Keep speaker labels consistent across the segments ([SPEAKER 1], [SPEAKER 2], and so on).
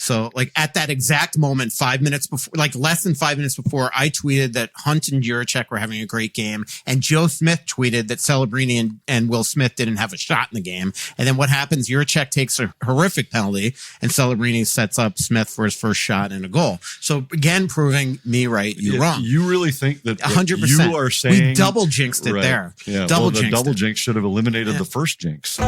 [SPEAKER 1] So like at that exact moment, 5 minutes before, like less than 5 minutes before, I tweeted that Hunt and Juracek were having a great game. And Joe Smith tweeted that Celebrini and Will Smith didn't have a shot in the game. And then what happens? Juracek takes a horrific penalty and Celebrini sets up Smith for his first shot and a goal. So again, proving me right, you wrong.
[SPEAKER 2] You really think that
[SPEAKER 1] 100%.
[SPEAKER 2] You are saying
[SPEAKER 1] we double jinxed it there.
[SPEAKER 2] Yeah, the double jinx should have eliminated the first jinx.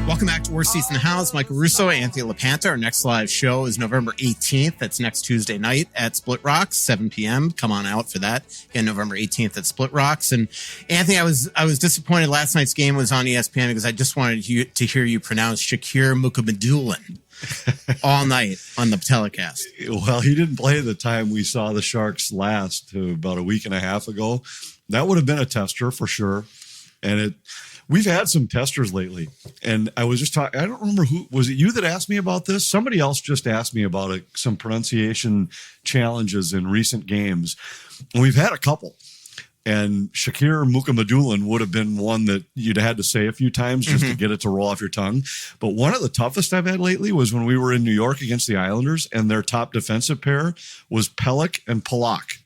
[SPEAKER 1] Welcome back to Worst Seats in the House. Michael Russo, Anthony LaPanta. Our next live show is November 18th. That's next Tuesday night at Splitrocks, 7 p.m. Come on out for that. Again, November 18th at Splitrocks. And Anthony, I was disappointed last night's game was on ESPN because I just wanted to hear you pronounce Shakir Mukhamadullin all night on the telecast.
[SPEAKER 2] Well, he didn't play the time we saw the Sharks last, about a week and a half ago. That would have been a tester for sure. And we've had some testers lately, and I was just talking. I don't remember who was it. You that asked me about this? Somebody else just asked me about it. Some pronunciation challenges in recent games, and we've had a couple. And Shakir Mukhamadullin would have been one that you'd had to say a few times just to get it to roll off your tongue. But one of the toughest I've had lately was when we were in New York against the Islanders, and their top defensive pair was Pelech and Polak,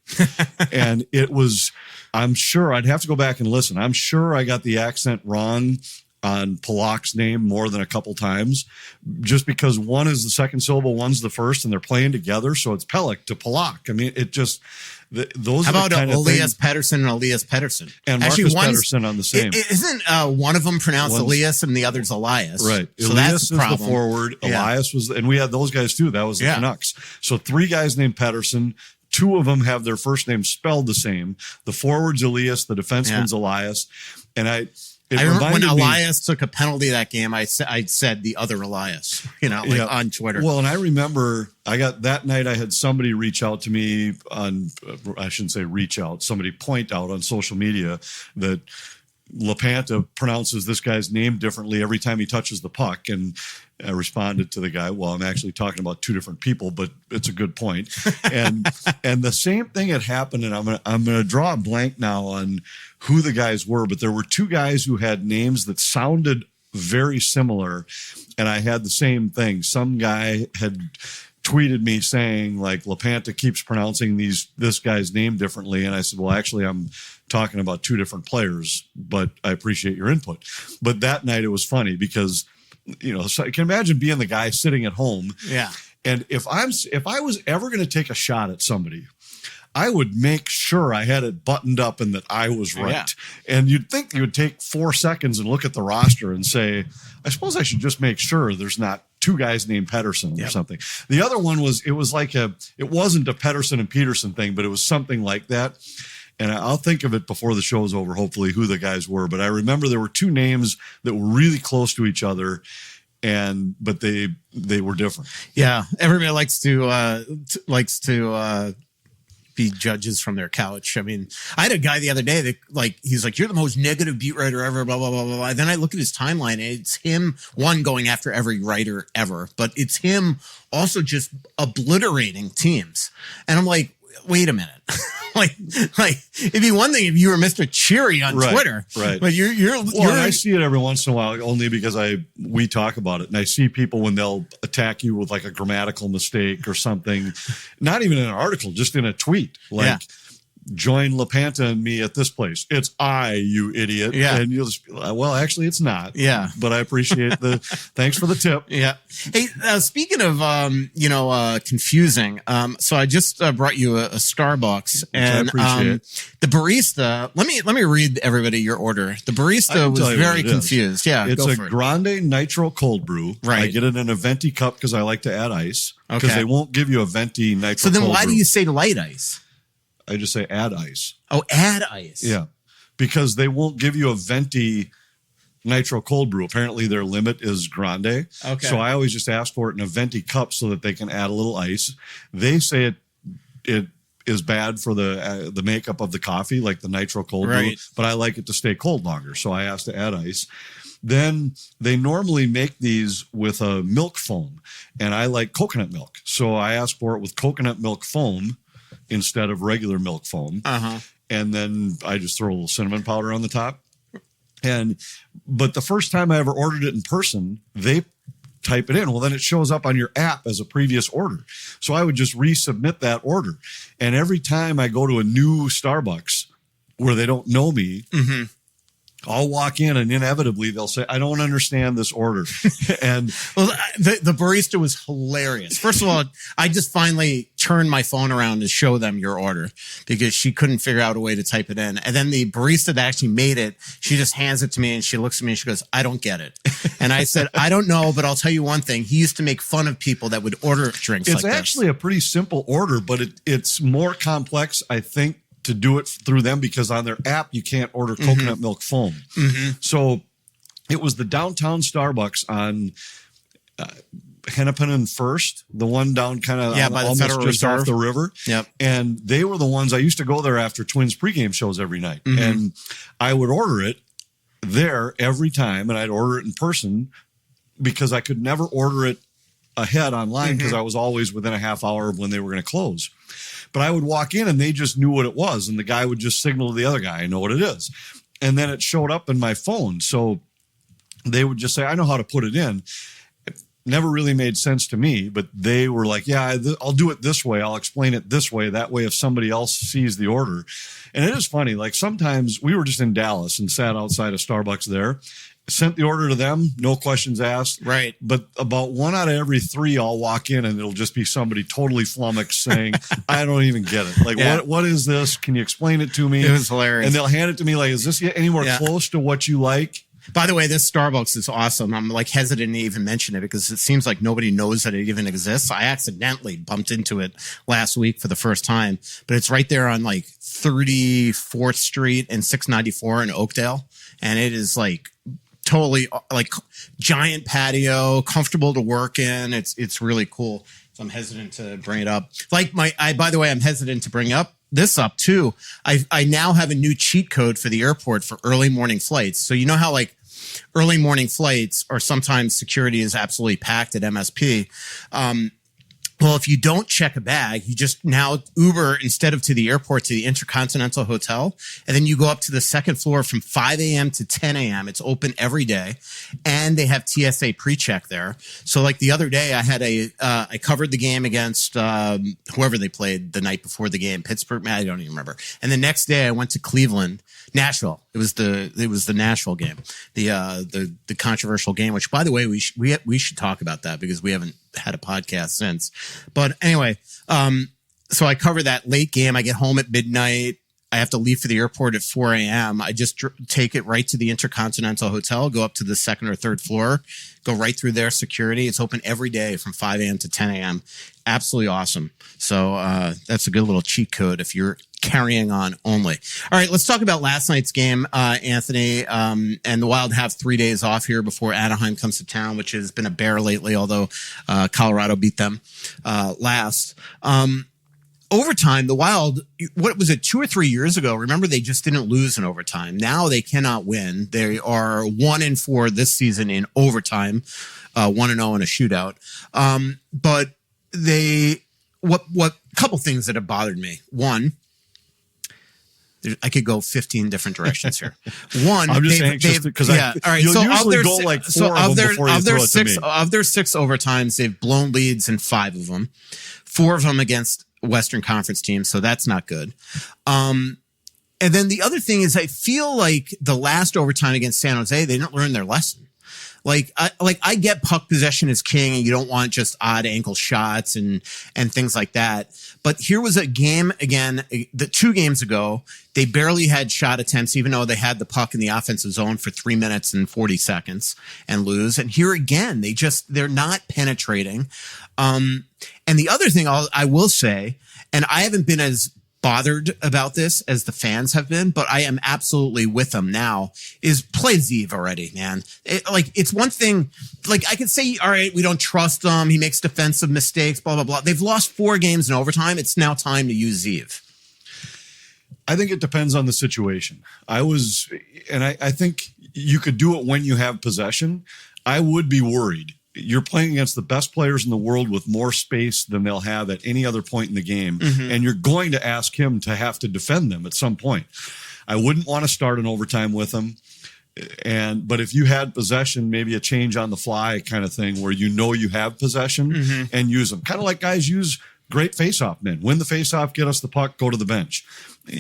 [SPEAKER 2] and it was. I'm sure I'd have to go back and listen. I'm sure I got the accent wrong on Polak's name more than a couple times, just because one is the second syllable, one's the first, and they're playing together. So it's Pelech to Polak. I mean, it just those. How
[SPEAKER 1] about Elias Pettersson and Elias Pettersson?
[SPEAKER 2] And Marcus Pettersson on the same.
[SPEAKER 1] Isn't one of them pronounced Elias and the other's Elias?
[SPEAKER 2] Right.
[SPEAKER 1] So
[SPEAKER 2] Elias
[SPEAKER 1] that's
[SPEAKER 2] is the forward. Yeah. Elias was, and we had those guys too. That was the Canucks. So three guys named Pettersson. Two of them have their first name spelled the same. The forward's Elias, the defenseman's Elias. And I remember when Elias
[SPEAKER 1] took a penalty that game, I said the other Elias, on Twitter.
[SPEAKER 2] Well, and I remember that night I had somebody reach out to me I shouldn't say reach out, somebody point out on social media that LaPanta pronounces this guy's name differently every time he touches the puck. And I responded to the guy, well, I'm actually talking about two different people, but it's a good point. And the same thing had happened, and I'm gonna draw a blank now on who the guys were, but there were two guys who had names that sounded very similar, and I had the same thing. Some guy had tweeted me saying, like, LaPanta keeps pronouncing this guy's name differently, and I said, well, actually, I'm talking about two different players, but I appreciate your input. But that night it was funny because, so I can imagine being the guy sitting at home.
[SPEAKER 1] Yeah.
[SPEAKER 2] And if I was ever going to take a shot at somebody, I would make sure I had it buttoned up and that I was right. Yeah. And you'd think you would take 4 seconds and look at the roster and say, I suppose I should just make sure there's not two guys named Pettersson or something. The other one was, it wasn't a Pettersson and Peterson thing, but it was something like that. And I'll think of it before the show's over, hopefully, who the guys were. But I remember there were two names that were really close to each other, but they were different.
[SPEAKER 1] Yeah, everybody likes to be judges from their couch. I mean, I had a guy the other day that he's like, you're the most negative beat writer ever, blah, blah, blah, blah, blah. Then I look at his timeline and it's him, one, going after every writer ever, but it's him also just obliterating teams. And I'm like, wait a minute. like it'd be one thing if you were Mr. Cheery on Twitter,
[SPEAKER 2] right?
[SPEAKER 1] But you're
[SPEAKER 2] I see it every once in a while, only because we talk about it, and I see people when they'll attack you with like a grammatical mistake or something, not even in an article, just in a tweet, join LaPanta and me at this place. It's you idiot.
[SPEAKER 1] Yeah.
[SPEAKER 2] And you'll just be like, well, actually it's not.
[SPEAKER 1] Yeah.
[SPEAKER 2] But I appreciate thanks for the tip.
[SPEAKER 1] Yeah. Hey, speaking of, confusing, so I just brought you a Starbucks, and
[SPEAKER 2] I appreciate
[SPEAKER 1] the barista, let me read everybody your order. The barista was very confused. Yeah.
[SPEAKER 2] It's a grande nitro cold brew.
[SPEAKER 1] Right.
[SPEAKER 2] I get it in a venti cup because I like to add ice. Because they won't give you a venti nitro cold brew.
[SPEAKER 1] So then why do you say light ice?
[SPEAKER 2] I just say add ice.
[SPEAKER 1] Oh, add ice.
[SPEAKER 2] Yeah. Because they won't give you a venti nitro cold brew. Apparently their limit is grande.
[SPEAKER 1] Okay.
[SPEAKER 2] So I always just ask for it in a venti cup so that they can add a little ice. They say it is bad for the makeup of the coffee, like the nitro cold brew, but I like it to stay cold longer. So I ask to add ice. Then they normally make these with a milk foam, and I like coconut milk. So I ask for it with coconut milk foam instead of regular milk foam. And then I just throw a little cinnamon powder on the top. But the first time I ever ordered it in person, they type it in. Well, then it shows up on your app as a previous order. So I would just resubmit that order. And every time I go to a new Starbucks where they don't know me, I'll walk in and inevitably they'll say, I don't understand this order. And
[SPEAKER 1] well, the barista was hilarious. First of all, I just finally turned my phone around to show them your order because she couldn't figure out a way to type it in. And then the barista that actually made it, she just hands it to me and she looks at me and she goes, I don't get it. And I said, I don't know, but I'll tell you one thing. He used to make fun of people that would order drinks like this.
[SPEAKER 2] It's actually a pretty simple order, but it's more complex, I think, to do it through them because on their app you can't order coconut milk foam. So it was the downtown Starbucks on Hennepin and First, the one down kind of
[SPEAKER 1] by the
[SPEAKER 2] almost
[SPEAKER 1] Federal
[SPEAKER 2] just
[SPEAKER 1] Reserve.
[SPEAKER 2] off the river.
[SPEAKER 1] Yep.
[SPEAKER 2] And they were the ones I used to go there after Twins pregame shows every night. And I would order it there every time, and I'd order it in person because I could never order it ahead online because I was always within a half hour of when they were going to close. But I would walk in and they just knew what it was. And the guy would just signal to the other guy, I know what it is. And then it showed up in my phone. So they would just say, I know how to put it in. It never really made sense to me, but they were like, yeah, I'll do it this way. I'll explain it this way. That way, if somebody else sees the order. And it is funny. Like sometimes we were just in Dallas and sat outside of Starbucks there. Sent the order to them, no questions asked.
[SPEAKER 1] Right.
[SPEAKER 2] But about 1 out of every 3, I'll walk in and it'll just be somebody totally flummoxed saying, I don't even get it. Like, what is this? Can you explain it to me?
[SPEAKER 1] It was hilarious.
[SPEAKER 2] And they'll hand it to me like, is this anywhere close to what you like?
[SPEAKER 1] By the way, this Starbucks is awesome. I'm like hesitant to even mention it because it seems like nobody knows that it even exists. I accidentally bumped into it last week for the first time, but it's right there on like 34th Street and 694 in Oakdale. And it is like totally like giant patio, comfortable to work in. It's really cool. So I'm hesitant to bring it up. Like by the way, I'm hesitant to bring this up too. I now have a new cheat code for the airport for early morning flights. So you know how like early morning flights or sometimes security is absolutely packed at MSP. Well, if you don't check a bag, you just now Uber instead of to the airport to the Intercontinental Hotel. And then you go up to the second floor from 5 a.m. to 10 a.m. It's open every day. And they have TSA pre-check there. So like the other day I had I covered the game against whoever they played the night before the game, Pittsburgh. I don't even remember. And the next day I went to Nashville. It was the Nashville game, the controversial game, which by the way, we should talk about that because we haven't had a podcast since. But anyway, so I cover that late game. I get home at midnight. I have to leave for the airport at 4 a.m. I just take it right to the Intercontinental Hotel, go up to the second or third floor, go right through their security. It's open every day from 5 a.m. to 10 a.m. Absolutely awesome. So that's a good little cheat code if you're carrying on only. All right, let's talk about last night's game, Anthony. And the Wild have 3 days off here before Anaheim comes to town, which has been a bear lately, although Colorado beat them last. Overtime, the Wild, what was it, 2 or 3 years ago? Remember, they just didn't lose in overtime. Now they cannot win. They are 1-4 this season in overtime, 1-0 in a shootout. But what couple things that have bothered me. One, I could go 15 different directions here. One,
[SPEAKER 2] I'm just anxious because all right.
[SPEAKER 1] So
[SPEAKER 2] usually go like 4 of them before you throw it to me.
[SPEAKER 1] Of their 6 overtimes, they've blown leads in 5 of them. 4 of them against Western Conference teams, so that's not good. And then the other thing is I feel like the last overtime against San Jose, they didn't learn their lesson. I get puck possession is king and you don't want just odd ankle shots and things like that. But here was a game again, 2 games ago, they barely had shot attempts, even though they had the puck in the offensive zone for 3 minutes and 40 seconds and lose. And here again, they're not penetrating. And the other thing I will say, and I haven't been as bothered about this as the fans have been, but I am absolutely with them now, is play Zeev already, man. It's one thing, like I could say, all right, we don't trust him. He makes defensive mistakes, blah, blah, blah. They've lost 4 games in overtime. It's now time to use Zeev.
[SPEAKER 2] I think it depends on the situation. I think you could do it when you have possession. I would be worried. You're playing against the best players in the world with more space than they'll have at any other point in the game. And you're going to ask him to have to defend them at some point. I wouldn't want to start an overtime with him. But if you had possession, maybe a change on the fly kind of thing where you have possession and use them. Kind of like guys use great faceoff men. Win the faceoff, get us the puck, go to the bench.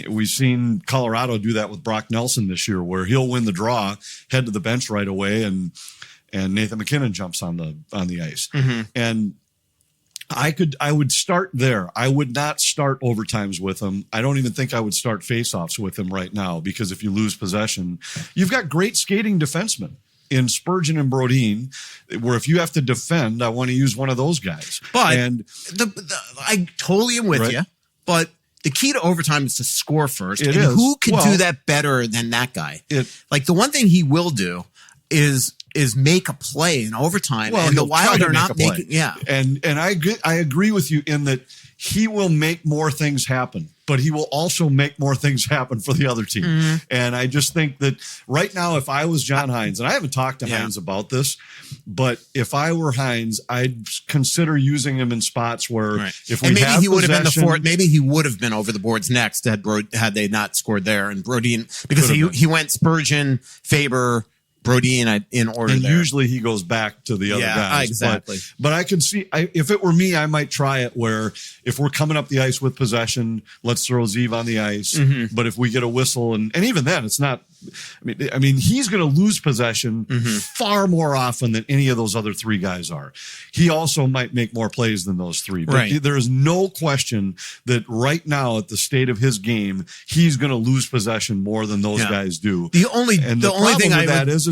[SPEAKER 2] We've seen Colorado do that with Brock Nelson this year, where he'll win the draw, head to the bench right away, and Nathan McKinnon jumps on the ice. And I would start there. I would not start overtimes with him. I don't even think I would start faceoffs with him right now, because if you lose possession, you've got great skating defensemen in Spurgeon and Brodin, where if you have to defend, I want to use one of those guys.
[SPEAKER 1] But I totally am with you. But the key to overtime is to score first. Who could do that better than that guy? Like the one thing he will do is make a play in overtime, and the Wild are not making. Yeah,
[SPEAKER 2] and I agree with you in that he will make more things happen, but he will also make more things happen for the other team. And I just think that right now, if I was John Hines, and I haven't talked to Hines about this, but if I were Hines, I'd consider using him in spots where if we
[SPEAKER 1] and maybe
[SPEAKER 2] have
[SPEAKER 1] he would have been the
[SPEAKER 2] possession,
[SPEAKER 1] maybe he would have been over the boards next had they not scored there, and Brodin, because he went Spurgeon, Faber, Brodin in order
[SPEAKER 2] and
[SPEAKER 1] there.
[SPEAKER 2] Usually he goes back to the other guys.
[SPEAKER 1] Exactly.
[SPEAKER 2] But I could see, if it were me, I might try it where if we're coming up the ice with possession, let's throw Zeev on the ice. But if we get a whistle, and even then, it's not. I mean, he's going to lose possession far more often than any of those other 3 guys are. He also might make more plays than those 3. But there is no question that right now, at the state of his game, he's going to lose possession more than those guys do.
[SPEAKER 1] The only thing
[SPEAKER 2] is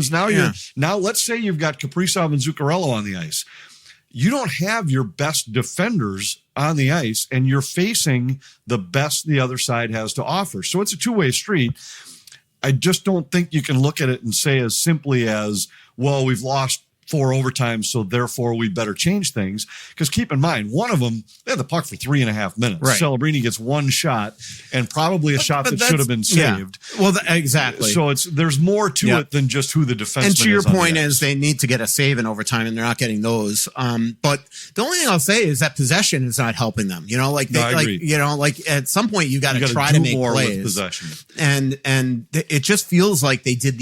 [SPEAKER 2] now let's say you've got Kaprizov and Zuccarello on the ice. You don't have your best defenders on the ice, and you're facing the best the other side has to offer. So it's a 2-way street. I just don't think you can look at it and say as simply as, well, we've lost 4 overtimes, so therefore we better change things. Because keep in mind, one of them, they had the puck for 3.5 minutes. Celebrini gets 1 shot, and probably a shot that should have been saved.
[SPEAKER 1] Well, exactly.
[SPEAKER 2] So there's more to it than just who the defenseman is.
[SPEAKER 1] And to your point is they need to get a save in overtime, and they're not getting those. But the only thing I'll say is that possession is not helping them. At some point you got to try to make plays.
[SPEAKER 2] With possession.
[SPEAKER 1] And it just feels like they did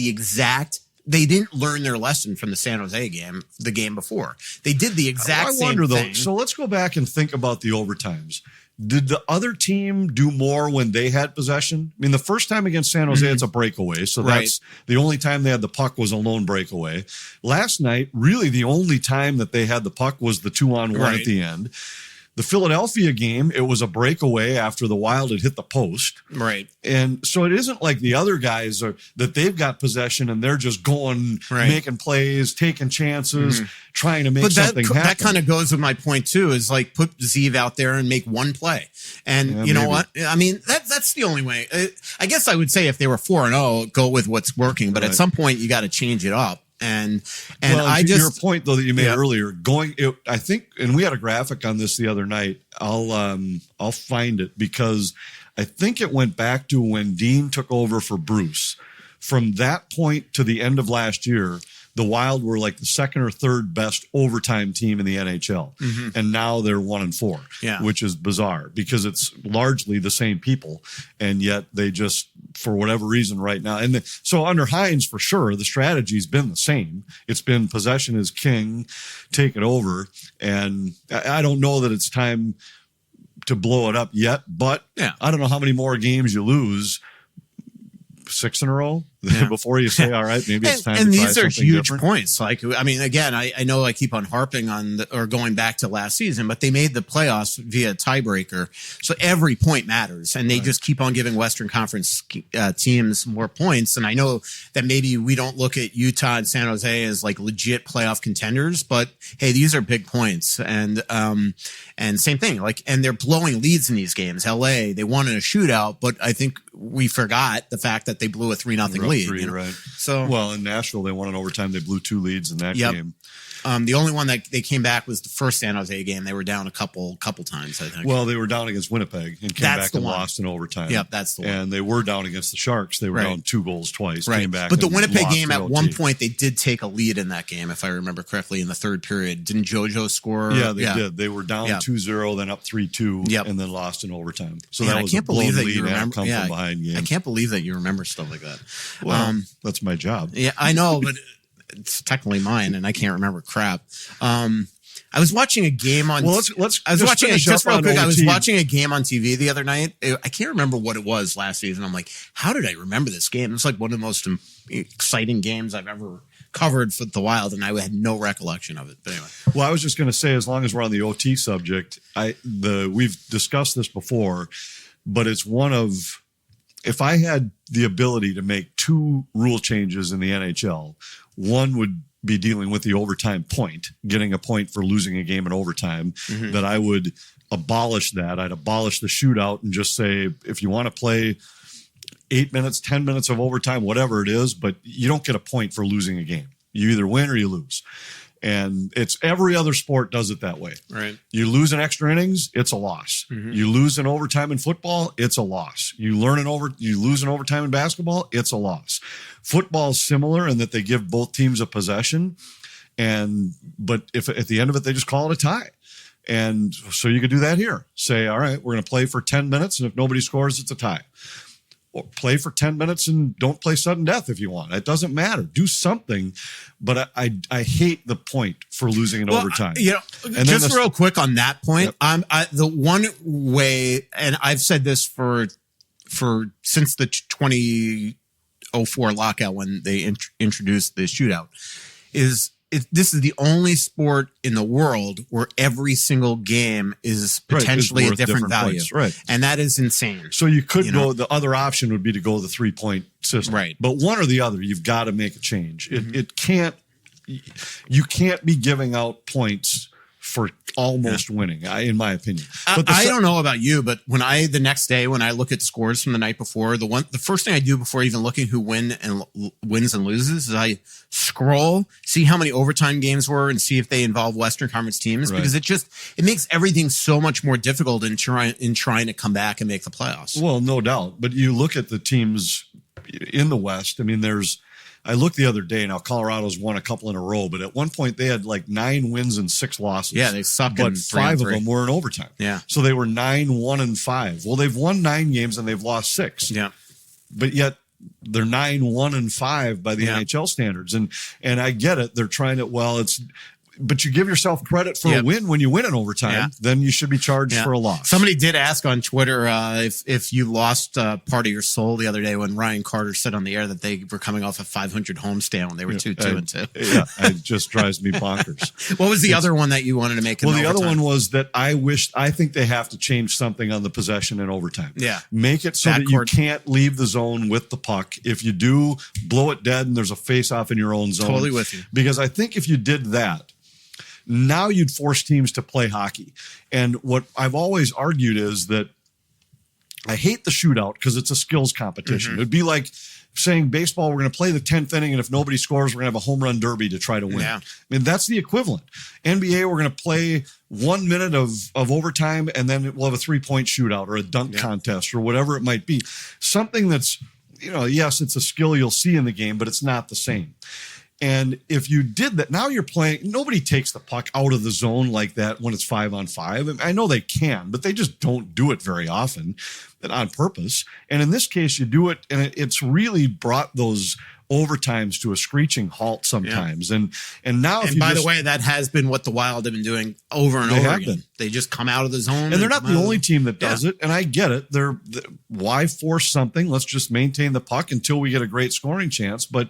[SPEAKER 1] they didn't learn their lesson from the San Jose game, the game before. They did the exact same thing.
[SPEAKER 2] So let's go back and think about the overtimes. Did the other team do more when they had possession? I mean, the first time against San Jose, it's a breakaway. So that's the only time they had the puck was a lone breakaway. Last night, really the only time that they had the puck was the 2-on-1 at the end. The Philadelphia game, it was a breakaway after the Wild had hit the post. And so it isn't like the other guys that they've got possession and they're just going, making plays, taking chances, trying to make something happen.
[SPEAKER 1] That kind of goes with my point too, is like put Zeev out there and make 1 play. And you know what? I mean, that's the only way. I guess I would say if they were 4-0, go with what's working. But at some point you got to change it up. And
[SPEAKER 2] your point though that you made earlier, I think, and we had a graphic on this the other night. I'll find it because I think it went back to when Dean took over for Bruce. From that point to the end of last year, the Wild were like the 2nd or 3rd best overtime team in the NHL. And now they're 1-4, which is bizarre because it's largely the same people. And yet they just, for whatever reason right now. And so under Hines, for sure, the strategy's been the same. It's been possession is king, take it over. And I don't know that it's time to blow it up yet, but I don't know how many more games you lose. 6 in a row? before you say, all right, maybe it's time to
[SPEAKER 1] and
[SPEAKER 2] try
[SPEAKER 1] these are
[SPEAKER 2] something
[SPEAKER 1] huge
[SPEAKER 2] different.
[SPEAKER 1] points. Like, I mean, again, I know I keep on harping on or going back to last season, but they made the playoffs via tiebreaker. So every point matters, and they just keep on giving Western Conference teams more points. And I know that maybe we don't look at Utah and San Jose as like legit playoff contenders, but hey, these are big points. And same thing, like, and they're blowing leads in these games. LA, they won in a shootout, but I think we forgot the fact that they blew a 3-0 lead.
[SPEAKER 2] Right.
[SPEAKER 1] So,
[SPEAKER 2] well, in Nashville, they won in overtime. They blew 2 leads in that game.
[SPEAKER 1] The only one that they came back was the first San Jose game. They were down a couple times, I think.
[SPEAKER 2] Well, they were down against Winnipeg and came back and lost in overtime.
[SPEAKER 1] Yep, that's the one.
[SPEAKER 2] And they were down against the Sharks. They were down 2 goals twice.
[SPEAKER 1] Right.
[SPEAKER 2] Came back,
[SPEAKER 1] but the Winnipeg game, at one
[SPEAKER 2] OT.
[SPEAKER 1] point, they did take a lead in that game, if I remember correctly, in the third period. Didn't JoJo score?
[SPEAKER 2] Yeah, they did. They were down 2-0, then up 3-2, and then lost in overtime. So that was a blown lead and come from behind game.
[SPEAKER 1] I can't believe that you remember stuff like that.
[SPEAKER 2] Well, that's my job.
[SPEAKER 1] Yeah, I know, but it's technically mine, and I can't remember crap. I was watching a game on.
[SPEAKER 2] Well, let's. I was watching
[SPEAKER 1] just real quick. I was watching a game on TV the other night. I can't remember what it was last season. I'm like, how did I remember this game? It's like one of the most exciting games I've ever covered for the Wild, and I had no recollection of it. But anyway,
[SPEAKER 2] well, I was just going to say, as long as we're on the OT subject, we've discussed this before, but it's one of. If I had the ability to make 2 rule changes in the NHL, one would be dealing with the overtime point, getting a point for losing a game in overtime, that I would abolish that. I'd abolish the shootout and just say, if you want to play 8 minutes, 10 minutes of overtime, whatever it is, but you don't get a point for losing a game. You either win or you lose. And it's every other sport does it that way.
[SPEAKER 1] Right.
[SPEAKER 2] You lose in extra innings, it's a loss. You lose in overtime in football, it's a loss. You lose in overtime in basketball, it's a loss. Football's similar in that they give both teams a possession, but if at the end of it they just call it a tie. And so you could do that here. Say, all right, we're going to play for 10 minutes, and if nobody scores, it's a tie. Or play for 10 minutes and don't play sudden death if you want. It doesn't matter. Do something. But I hate the point for losing in overtime.
[SPEAKER 1] And just real quick on that point, the one way, and I've said this for since the 2004 lockout when they introduced the shootout, is this is the only sport in the world where every single game is potentially a different value.
[SPEAKER 2] Points. Right.
[SPEAKER 1] And that is insane.
[SPEAKER 2] So you could go, the other option would be to go the 3-point system.
[SPEAKER 1] Right.
[SPEAKER 2] But one or the other, you've got to make a change. You can't be giving out points for almost winning, in my opinion. But
[SPEAKER 1] I don't know about you, but the next day when I look at scores from the night before, the first thing I do before even looking who wins and loses is I scroll, see how many overtime games were, and see if they involve Western Conference teams, because it makes everything so much more difficult in trying to come back and make the playoffs.
[SPEAKER 2] Well, no doubt. But you look at the teams in the West. I mean, I looked the other day. Now Colorado's won a couple in a row, but at one point they had like 9 wins and 6 losses.
[SPEAKER 1] Yeah, they suck.
[SPEAKER 2] But 5 of them were in overtime.
[SPEAKER 1] Yeah, so
[SPEAKER 2] they were 9-1-5. Well, they've won 9 games and they've lost 6.
[SPEAKER 1] Yeah,
[SPEAKER 2] but yet they're 9-1-5 by the NHL standards, and I get it. They're trying to. But you give yourself credit for a win when you win in overtime, then you should be charged for a loss.
[SPEAKER 1] Somebody did ask on Twitter if you lost part of your soul the other day when Ryan Carter said on the air that they were coming off a 500 homestand when they were 2-2.
[SPEAKER 2] Yeah, it just drives me bonkers.
[SPEAKER 1] What was the other one that you wanted to make?
[SPEAKER 2] The other one was that I think they have to change something on the possession in overtime.
[SPEAKER 1] Yeah.
[SPEAKER 2] Make it so that you can't leave the zone with the puck. If you do, blow it dead and there's a face-off in your own zone.
[SPEAKER 1] Totally with you.
[SPEAKER 2] Because I think if you did that, now you'd force teams to play hockey. And what I've always argued is that I hate the shootout because it's a skills competition. It'd be like saying baseball, we're going to play the 10th inning, and if nobody scores, we're going to have a home run derby to try to win.
[SPEAKER 1] Yeah.
[SPEAKER 2] I mean, that's the equivalent. NBA, we're going to play 1 minute of overtime, and then we'll have a 3-point shootout or a dunk contest or whatever it might be. Something that's, yes, it's a skill you'll see in the game, but it's not the same. And if you did that, now you're playing, nobody takes the puck out of the zone like that when it's 5-on-5. I know they can, but they just don't do it very often and on purpose. And in this case, you do it, and it's really brought those overtimes to a screeching halt sometimes. And now,
[SPEAKER 1] and by the way, that has been what the Wild have been doing over and over again. They just come out of the zone.
[SPEAKER 2] And they're not the only team that does it. And I get it. Why force something? Let's just maintain the puck until we get a great scoring chance. But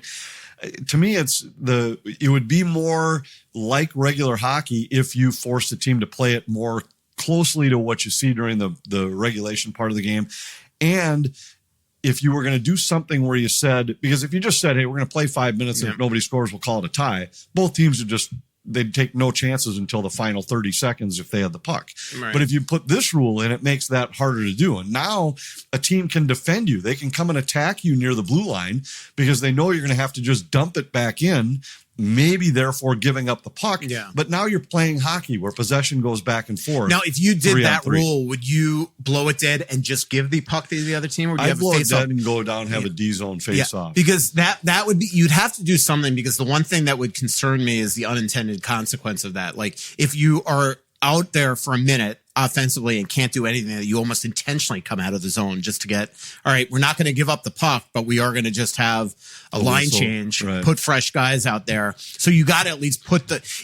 [SPEAKER 2] to me, it would be more like regular hockey if you forced the team to play it more closely to what you see during the regulation part of the game. And if you were going to do something where you said, because if you just said, hey, we're going to play 5 minutes and if nobody scores, we'll call it a tie, both teams they'd take no chances until the final 30 seconds if they had the puck. Right. But if you put this rule in, it makes that harder to do. And now a team can defend you. They can come and attack you near the blue line because they know you're going to have to just dump it back in, maybe therefore giving up the puck. Yeah. But now you're playing hockey where possession goes back and forth.
[SPEAKER 1] Now, if you did that rule, would you blow it dead and just give the puck to the other team? Or do you have
[SPEAKER 2] blow it dead and go down and have a D-zone face-off.
[SPEAKER 1] Because that would be, you'd have to do something, because the one thing that would concern me is the unintended consequence of that. Like, if you are out there for a minute offensively and can't do anything, that you almost intentionally come out of the zone just to get, all right, we're not going to give up the puck, but we are going to just have a line change, put fresh guys out there. So you got to at least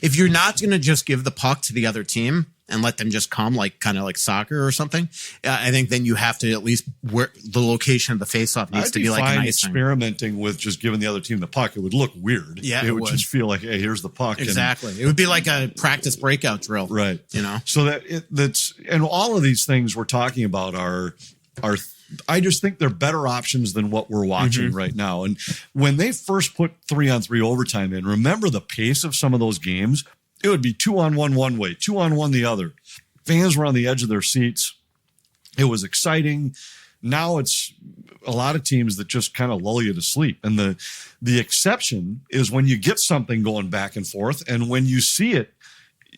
[SPEAKER 1] if you're not going to just give the puck to the other team and let them just come, kind of like soccer or something, I think then you have to at least, where the location of the faceoff needs to be like an ice
[SPEAKER 2] experimenting with just giving the other team the puck. It would look weird.
[SPEAKER 1] Yeah,
[SPEAKER 2] it would just feel like, hey, here's the puck.
[SPEAKER 1] Exactly. It would be like a practice breakout drill.
[SPEAKER 2] Right.
[SPEAKER 1] So
[SPEAKER 2] that's and all of these things we're talking about are I just think they're better options than what we're watching right now. And when they first put 3-on-3 overtime in, remember the pace of some of those games? It would be 2-on-1 one way, 2-on-1 the other. Fans were on the edge of their seats. It was exciting. Now it's a lot of teams that just kind of lull you to sleep. And the exception is when you get something going back and forth, and when you see it,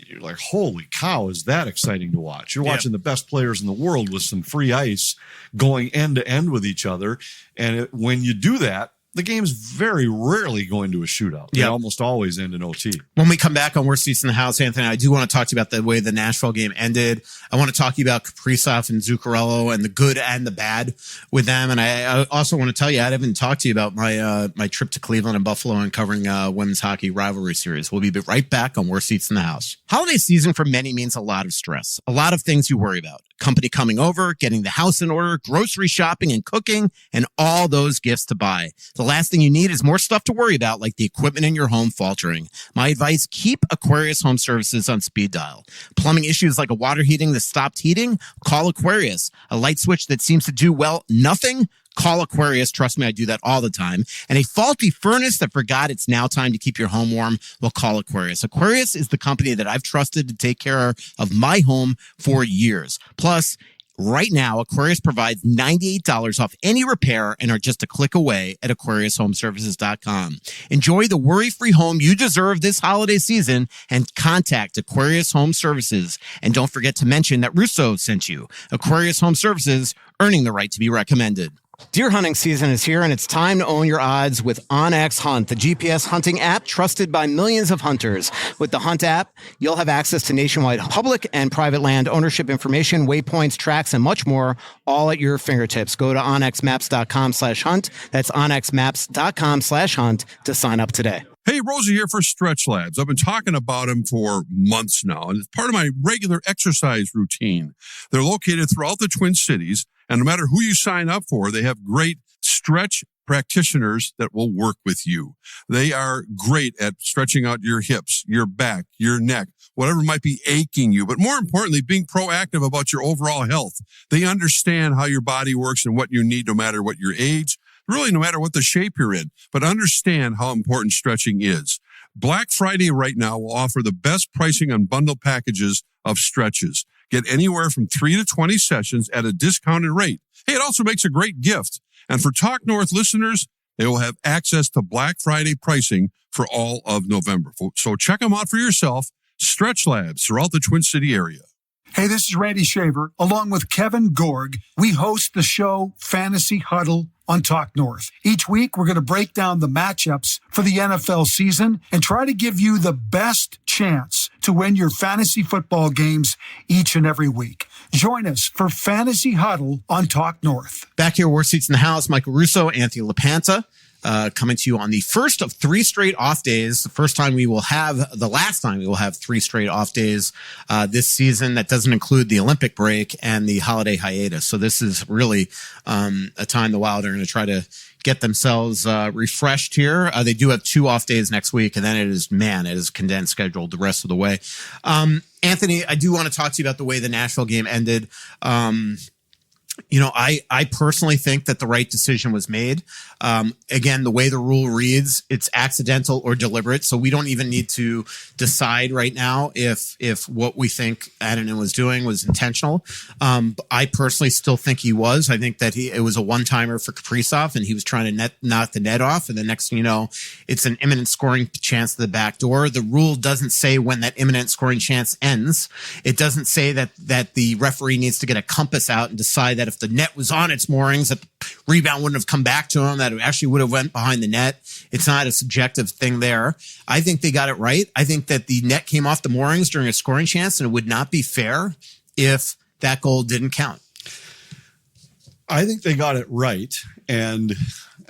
[SPEAKER 2] you're like, holy cow, is that exciting to watch? You're watching the best players in the world with some free ice going end to end with each other. And when you do that, the game's very rarely going to a shootout. They almost always end in OT.
[SPEAKER 1] When we come back on Worst Seats in the House, Anthony, I do want to talk to you about the way the Nashville game ended. I want to talk to you about Kaprizov and Zuccarello and the good and the bad with them. And I also want to tell you, I haven't talked to you about my trip to Cleveland and Buffalo and covering women's hockey rivalry series. We'll be right back on Worst Seats in the House. Holiday season for many means a lot of stress, a lot of things you worry about. Company coming over, getting the house in order, grocery shopping and cooking, and all those gifts to buy. The last thing you need is more stuff to worry about, like the equipment in your home faltering. My advice, keep Aquarius Home Services on speed dial. Plumbing issues like a water heating that stopped heating? Call Aquarius. A light switch that seems to do, nothing? Call Aquarius. Trust me, I do that all the time. And a faulty furnace that forgot it's now time to keep your home warm? Well, call Aquarius. Aquarius is the company that I've trusted to take care of my home for years. Plus, right now, Aquarius provides $98 off any repair and are just a click away at AquariusHomeservices.com. Enjoy the worry-free home you deserve this holiday season and contact Aquarius Home Services. And don't forget to mention that Russo sent you. Aquarius Home Services, earning the right to be recommended. Deer hunting season is here, and it's time to own your odds with OnX Hunt, the GPS hunting app trusted by millions of hunters. With the Hunt app, you'll have access to nationwide public and private land ownership information, waypoints, tracks, and much more, all at your fingertips. Go to onxmaps.com/hunt. That's onxmaps.com/hunt to sign up today.
[SPEAKER 3] Hey, Rosie here for Stretch Labs. I've been talking about them for months now, and it's part of my regular exercise routine. They're located throughout the Twin Cities, and no matter who you sign up for, they have great stretch practitioners that will work with you. They are great at stretching out your hips, your back, your neck, whatever might be aching you, but more importantly, being proactive about your overall health. They understand how your body works and what you need no matter what your age, really no matter what the shape you're in, but understand how important stretching is. Black Friday right now will offer the best pricing on bundle packages of stretches. Get anywhere from 3 to 20 sessions at a discounted rate. Hey, it also makes a great gift. And for Talk North listeners, they will have access to Black Friday pricing for all of November. So check them out for yourself. Stretch Labs throughout the Twin City area.
[SPEAKER 4] Hey, this is Randy Shaver. Along with Kevin Gorg, we host the show Fantasy Huddle on Talk North. Each week, we're going to break down the matchups for the NFL season and try to give you the best chance to win your fantasy football games each and every week. Join us for Fantasy Huddle on Talk North.
[SPEAKER 1] Back here, Worst Seats in the House, Michael Russo, Anthony LaPanta. coming to you on the first of 3 straight off days. The last time we will have 3 straight off days this season. That doesn't include the Olympic break and the holiday hiatus. So this is really a time the Wild are going to try to get themselves refreshed here. They do have 2 off days next week, and then it is a condensed schedule the rest of the way. Anthony, I do want to talk to you about the way the Nashville game ended. I personally think that the right decision was made. Again, the way the rule reads, it's accidental or deliberate. So we don't even need to decide right now if what we think Adnan was doing was intentional. I personally still think he was. I think that it was a one-timer for Kaprizov, and he was trying to knock the net off. And the next thing you know, it's an imminent scoring chance to the back door. The rule doesn't say when that imminent scoring chance ends. It doesn't say that the referee needs to get a compass out and decide that if the net was on its moorings, that the rebound wouldn't have come back to him, that it actually would have went behind the net. It's not a subjective thing there. I think they got it right. I think that the net came off the moorings during a scoring chance, and it would not be fair if that goal didn't count.
[SPEAKER 2] I think they got it right. And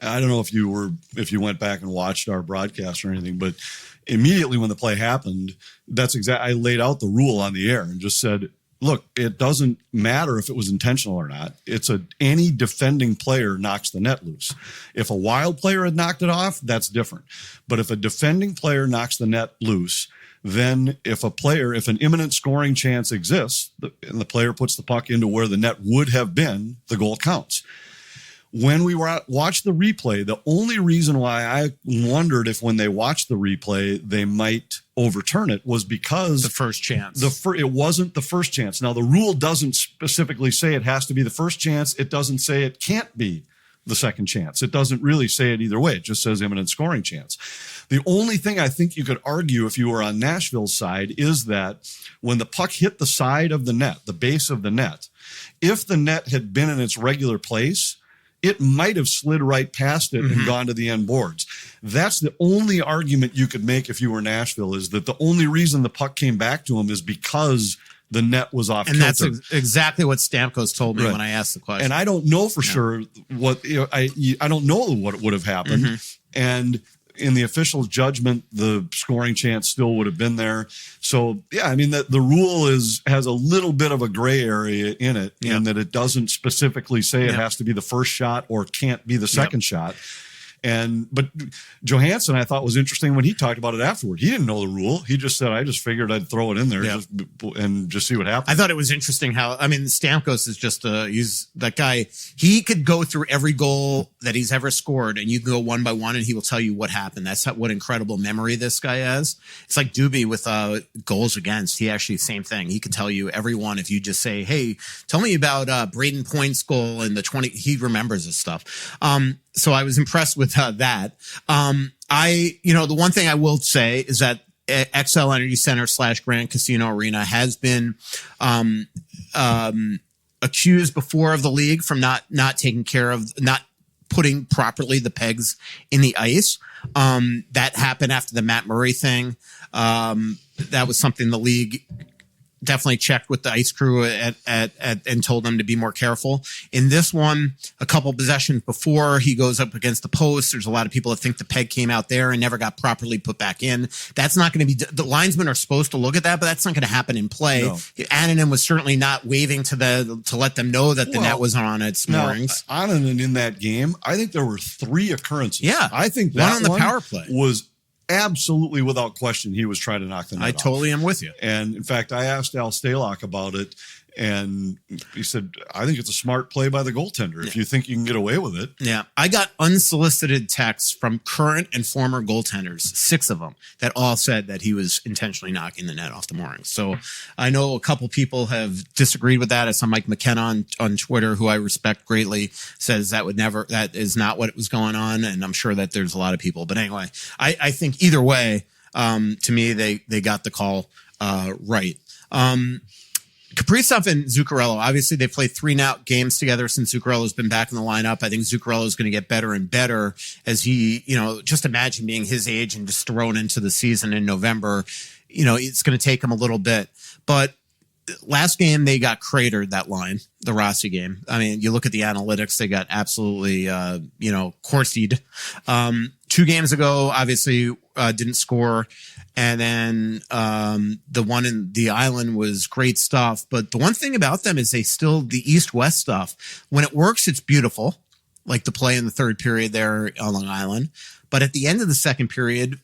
[SPEAKER 2] I don't know if you went back and watched our broadcast or anything, but immediately when the play happened, I laid out the rule on the air and just said, look, it doesn't matter if it was intentional or not. Any defending player knocks the net loose. If a Wild player had knocked it off, that's different. But if a defending player knocks the net loose, then if an imminent scoring chance exists, and the player puts the puck into where the net would have been, the goal counts. When we watched the replay, the only reason why I wondered if when they watched the replay they might overturn it was because
[SPEAKER 1] the first chance.
[SPEAKER 2] It wasn't the first chance. Now, the rule doesn't specifically say it has to be the first chance. It doesn't say it can't be the second chance. It doesn't really say it either way. It just says imminent scoring chance. The only thing I think you could argue if you were on Nashville's side is that when the puck hit the side of the net, the base of the net, if the net had been in its regular place, it might have slid right past it and gone to the end boards. That's the only argument you could make if you were Nashville, is that the only reason the puck came back to him is because the net was off kilter.
[SPEAKER 1] And that's exactly what Stamkos told me when I asked the question.
[SPEAKER 2] And I don't know for sure I don't know what would have happened. And in the official's judgment, the scoring chance still would have been there. So, yeah, I mean, the rule has a little bit of a gray area in it, in that it doesn't specifically say it has to be the first shot or can't be the second shot. But Johansson, I thought, was interesting when he talked about it afterward. He didn't know the rule. He just said, I just figured I'd throw it in there and just see what happens.
[SPEAKER 1] I thought it was interesting Stamkos is just he's that guy. He could go through every goal that he's ever scored, and you can go one by one, and he will tell you what happened. That's what incredible memory this guy has. It's like Doobie with goals against. He actually, same thing. He could tell you every one. If you just say, hey, tell me about Braden Point's goal in the 20, he remembers this stuff. So I was impressed with that. The one thing I will say is that XL Energy Center / Grand Casino Arena has been accused before of the league from not taking care of, not putting properly the pegs in the ice. That happened after the Matt Murray thing. That was something the league definitely checked with the ice crew and told them to be more careful. In this one, a couple possessions before he goes up against the post, there's a lot of people that think the peg came out there and never got properly put back in. That's not going to be, the linesmen are supposed to look at that, but that's not going to happen in play. No. Annunen was certainly not waving to let them know that the net was on its moorings.
[SPEAKER 2] Annunen in that game, I think there were 3 occurrences.
[SPEAKER 1] Yeah.
[SPEAKER 2] I think that
[SPEAKER 1] one on the power play
[SPEAKER 2] was absolutely without question he was trying to knock the net off.
[SPEAKER 1] I totally am with you.
[SPEAKER 2] And in fact, I asked Al Stalock about it, and he said, I think it's a smart play by the goaltender if you think you can get away with it.
[SPEAKER 1] Yeah. I got unsolicited texts from current and former goaltenders, 6 of them, that all said that he was intentionally knocking the net off the moorings. So I know a couple people have disagreed with that. I saw Mike McKenna on Twitter, who I respect greatly, says that is not what was going on. And I'm sure that there's a lot of people. But anyway, I think either way, to me, they got the call right. Kaprizov and Zuccarello, obviously they played 3 games together since Zuccarello's been back in the lineup. I think Zuccarello is going to get better and better as he, just imagine being his age and just thrown into the season in November. It's going to take him a little bit. But last game they got cratered, that line, the Rossi game. I mean, you look at the analytics, they got absolutely, coursied. 2 games ago, obviously, didn't score. And then, the one in the island was great stuff. But the one thing about them is the East-West stuff. When it works, it's beautiful. Like the play in the third period there on Long Island. But at the end of the second period,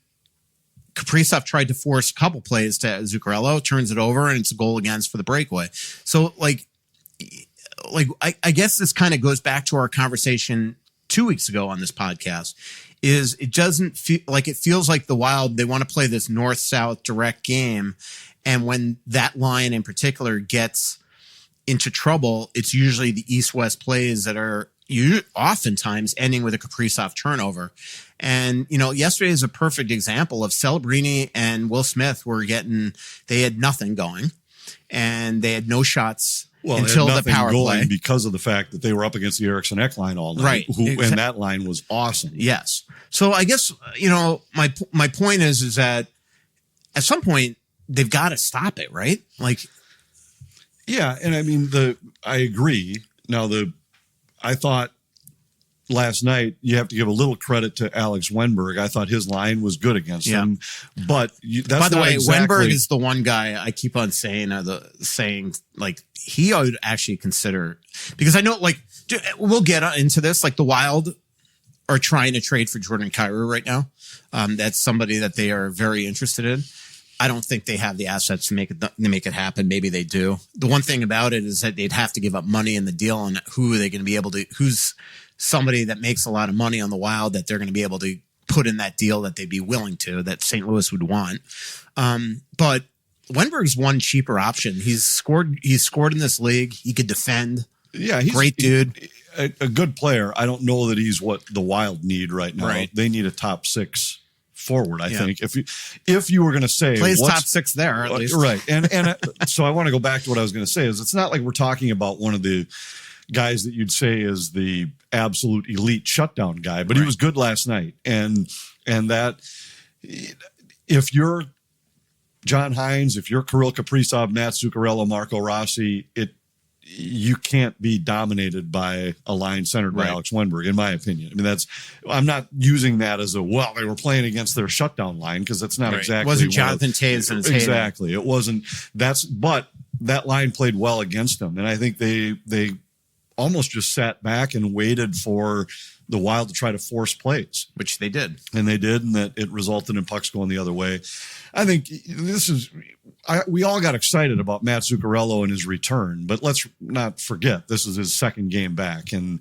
[SPEAKER 1] Kaprizov tried to force a couple plays to Zuccarello, turns it over, and it's a goal against for the breakaway. So, I guess this kind of goes back to our conversation 2 weeks ago on this podcast, is it doesn't feel like, it feels like the Wild, they want to play this north-south direct game. And when that line in particular gets into trouble, it's usually the east-west plays that are oftentimes ending with a Kaprizov turnover. And, yesterday is a perfect example of Celebrini and Will Smith they had nothing going, and they had no shots until the power play.
[SPEAKER 2] Because of the fact that they were up against the Eriksson Ek line all night.
[SPEAKER 1] Right.
[SPEAKER 2] And that line was awesome.
[SPEAKER 1] Yes. So I guess, my point is that at some point they've got to stop it, right?
[SPEAKER 2] Yeah. And I mean, I agree. Now, I thought last night you have to give a little credit to Alex Wenberg. I thought his line was good against him, but that's
[SPEAKER 1] by the way,
[SPEAKER 2] exactly...
[SPEAKER 1] Wenberg is the one guy I keep on saying, he would actually consider, because I know, we'll get into this, the Wild are trying to trade for Jordan Kyrou right now. That's somebody that they are very interested in. I don't think they have the assets to make it happen. Maybe they do. The one thing about it is that they'd have to give up money in the deal, and who are they going to be able to, who's somebody that makes a lot of money on the Wild that they're going to be able to put in that deal that they'd be willing to, that St. Louis would want. But Wenberg's one cheaper option. He's scored in this league. He could defend.
[SPEAKER 2] Yeah. He's
[SPEAKER 1] great dude.
[SPEAKER 2] A good player. I don't know that he's what the Wild need right now.
[SPEAKER 1] Right.
[SPEAKER 2] They need a top 6 forward, I think. If you were going to say
[SPEAKER 1] plays top 6 there, at least.
[SPEAKER 2] Right. And so I want to go back to what I was going to say, is it's not like we're talking about one of the guys that you'd say is the absolute elite shutdown guy, but he was good last night. And that, if you're John Hines, if you're Kirill Kaprizov, Matt Zuccarello, Marco Rossi, you can't be dominated by a line centered by Alex Wenberg, in my opinion. I mean, I'm not using that as they were playing against their shutdown line, because that's not exactly.
[SPEAKER 1] It wasn't Jonathan Toews and
[SPEAKER 2] exactly. It wasn't. But that line played well against them, and I think they almost just sat back and waited for the Wild to try to force plays,
[SPEAKER 1] which they did,
[SPEAKER 2] and that it resulted in pucks going the other way. I think we all got excited about Matt Zuccarello and his return, but let's not forget this is his second game back, and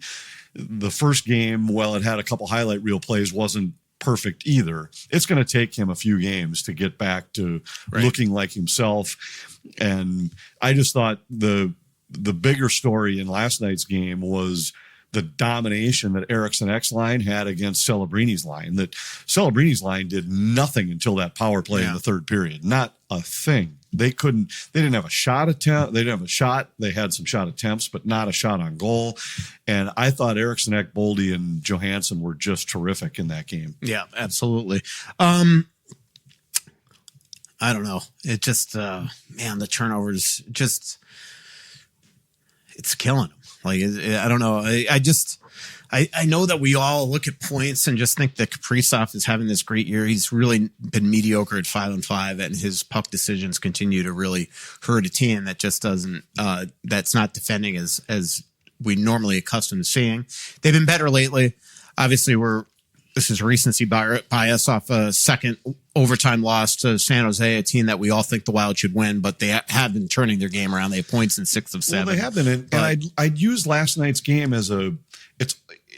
[SPEAKER 2] the first game, while it had a couple highlight reel plays, wasn't perfect either. It's going to take him a few games to get back to looking like himself, and I just thought the bigger story in last night's game was the domination that Eriksson Ek's line had against Celebrini's line. That Celebrini's line did nothing until that power play in the third period. Not a thing. They didn't have a shot attempt. They didn't have a shot. They had some shot attempts, but not a shot on goal. And I thought Eriksson Ek, Boldy, and Johansson were just terrific in that game.
[SPEAKER 1] Yeah, absolutely. I don't know. It just, the turnovers just, it's killing them. I don't know. I know that we all look at points and just think that Kaprizov is having this great year. He's really been mediocre at 5-on-5, and his puck decisions continue to really hurt a team that just doesn't, that's not defending as we normally accustomed to seeing. They've been better lately. Obviously, this is recency bias off a second overtime loss to San Jose, a team that we all think the Wild should win, but they have been turning their game around. They have points in 6 of 7.
[SPEAKER 2] Well, they have been, and I'd use last night's game as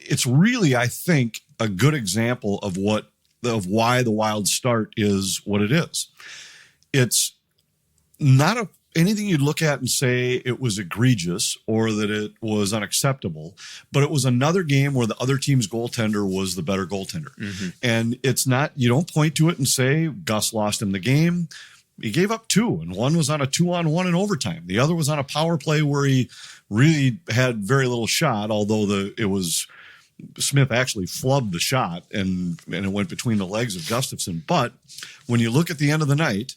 [SPEAKER 2] it's really, I think, a good example of why the Wild start is what it is. It's not anything you'd look at and say it was egregious or that it was unacceptable, but it was another game where the other team's goaltender was the better goaltender. Mm-hmm. And it's not, you don't point to it and say Gus lost him the game. He gave up 2, and one was on a 2-on-1 in overtime. The other was on a power play where he really had very little shot, although Smith actually flubbed the shot and it went between the legs of Gustafsson. But when you look at the end of the night,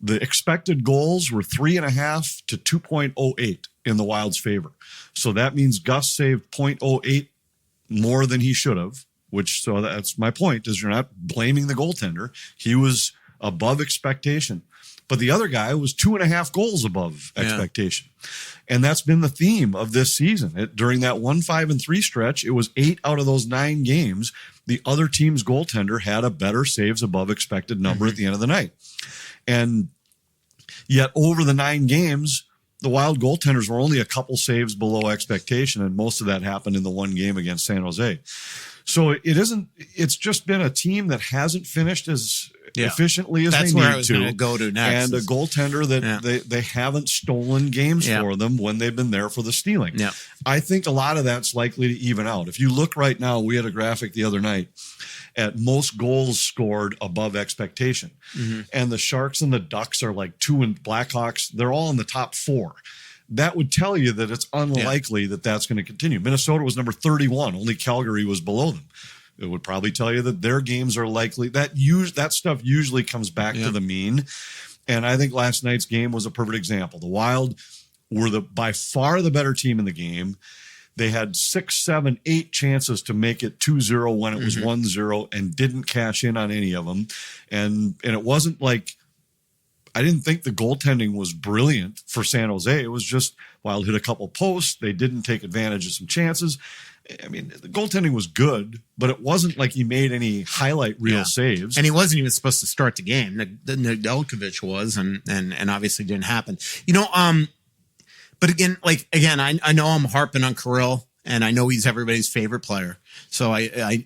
[SPEAKER 2] the expected goals were 3.5 to 2.08 in the Wild's favor. So that means Gus saved 0.08 more than he should have, so that's my point, is you're not blaming the goaltender. He was above expectation. But the other guy was 2.5 goals above expectation. And that's been the theme of this season. During that 1-5-3 stretch, it was 8 out of those 9 games. The other team's goaltender had a better saves above expected number at the end of the night. And yet over the 9 games, the Wild goaltenders were only a couple saves below expectation, and most of that happened in the one game against San Jose. So it's just been a team that hasn't finished as efficiently as they need to. That's where I was going to
[SPEAKER 1] go to next.
[SPEAKER 2] And a goaltender that they haven't stolen games for them when they've been there for the stealing. Yeah. I think a lot of that's likely to even out. If you look right now, we had a graphic the other night at most goals scored above expectation. Mm-hmm. And the Sharks and the Ducks are like 2, and Blackhawks, they're all in the top 4. That would tell you that it's unlikely that that's going to continue. Minnesota was number 31. Only Calgary was below them. It would probably tell you that their games are likely. That stuff usually comes back to the mean. And I think last night's game was a perfect example. The Wild were by far the better team in the game. They had 6, 7, 8 chances to make it 2-0 when it was 1-0 and didn't cash in on any of them. And it wasn't like, I didn't think the goaltending was brilliant for San Jose. It was just Wild hit a couple posts. They didn't take advantage of some chances. I mean, the goaltending was good, but it wasn't like he made any highlight reel saves.
[SPEAKER 1] And he wasn't even supposed to start the game. Nedeljkovic was, and obviously didn't happen. But again, I know I'm harping on Kirill, and I know he's everybody's favorite player. So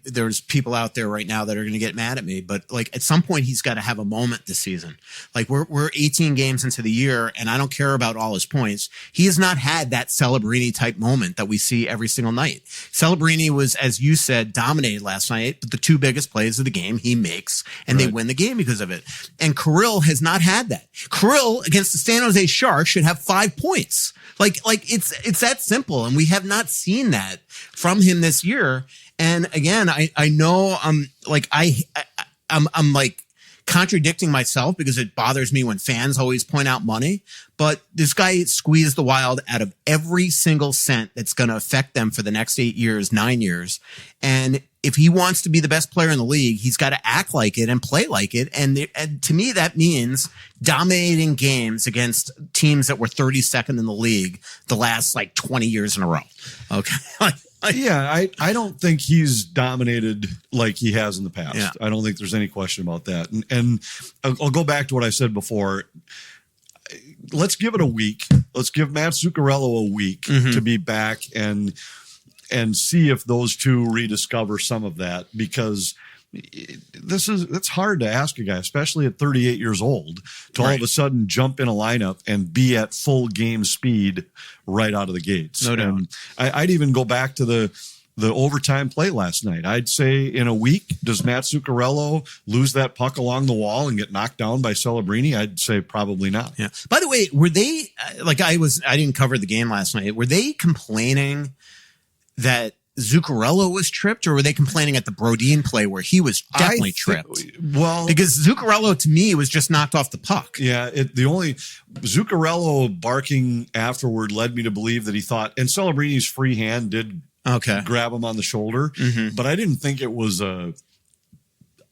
[SPEAKER 1] there's people out there right now that are going to get mad at me, but like at some point he's got to have a moment this season. Like we're 18 games into the year, and I don't care about all his points. He has not had that Celebrini type moment that we see every single night. Celebrini was, as you said, dominated last night, but the 2 biggest plays of the game he makes, and they win the game because of it. And Kirill has not had that. Kirill against the San Jose Sharks should have 5 points. Like it's that simple, and we have not seen that from him this year. And again, I know I'm like contradicting myself because it bothers me when fans always point out money. But this guy squeezed the Wild out of every single cent that's going to affect them for the next 8 years, 9 years. And if he wants to be the best player in the league, he's got to act like it and play like it. And to me, that means dominating games against teams that were 32nd in the league the last 20 years in a row. Okay.
[SPEAKER 2] I don't think he's dominated like he has in the past. Yeah. I don't think there's any question about that. And I'll go back to what I said before. Let's give it a week. Let's give Matt Zuccarello a week to be back and see if those two rediscover some of that, because it's hard to ask a guy, especially at 38 years old, to all of a sudden jump in a lineup and be at full game speed right out of the gates.
[SPEAKER 1] No doubt.
[SPEAKER 2] And I'd even go back to the overtime play last night. I'd say in a week, does Matt Zuccarello lose that puck along the wall and get knocked down by Celebrini? I'd say probably not.
[SPEAKER 1] Yeah. By the way, were they I didn't cover the game last night. Were they complaining that Zuccarello was tripped, or were they complaining at the Brodin play where he was definitely tripped?
[SPEAKER 2] Well,
[SPEAKER 1] because Zuccarello to me was just knocked off the puck.
[SPEAKER 2] Yeah, Zuccarello barking afterward led me to believe that he thought, and Celebrini's free hand did grab him on the shoulder, but I didn't think it was and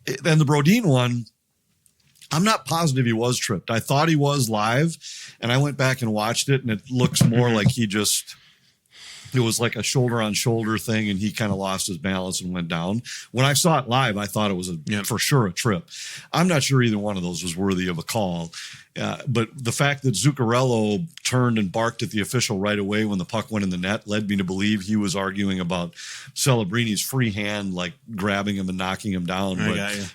[SPEAKER 2] the Brodin one, I'm not positive he was tripped. I thought he was live, and I went back and watched it, and it looks more like it was like a shoulder on shoulder thing, and he kind of lost his balance and went down. When I saw it live, I thought it was for sure a trip. I'm not sure either one of those was worthy of a call. But the fact that Zuccarello turned and barked at the official right away when the puck went in the net led me to believe he was arguing about Celebrini's free hand, like grabbing him and knocking him down.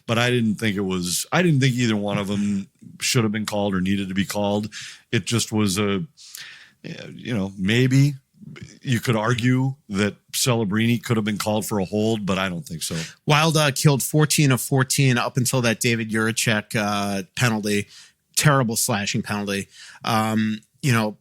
[SPEAKER 2] But I didn't think either one of them should have been called or needed to be called. It just was maybe you could argue that Celebrini could have been called for a hold, but I don't think so.
[SPEAKER 1] Wild killed 14 of 14 up until that David Juracek penalty, terrible slashing penalty.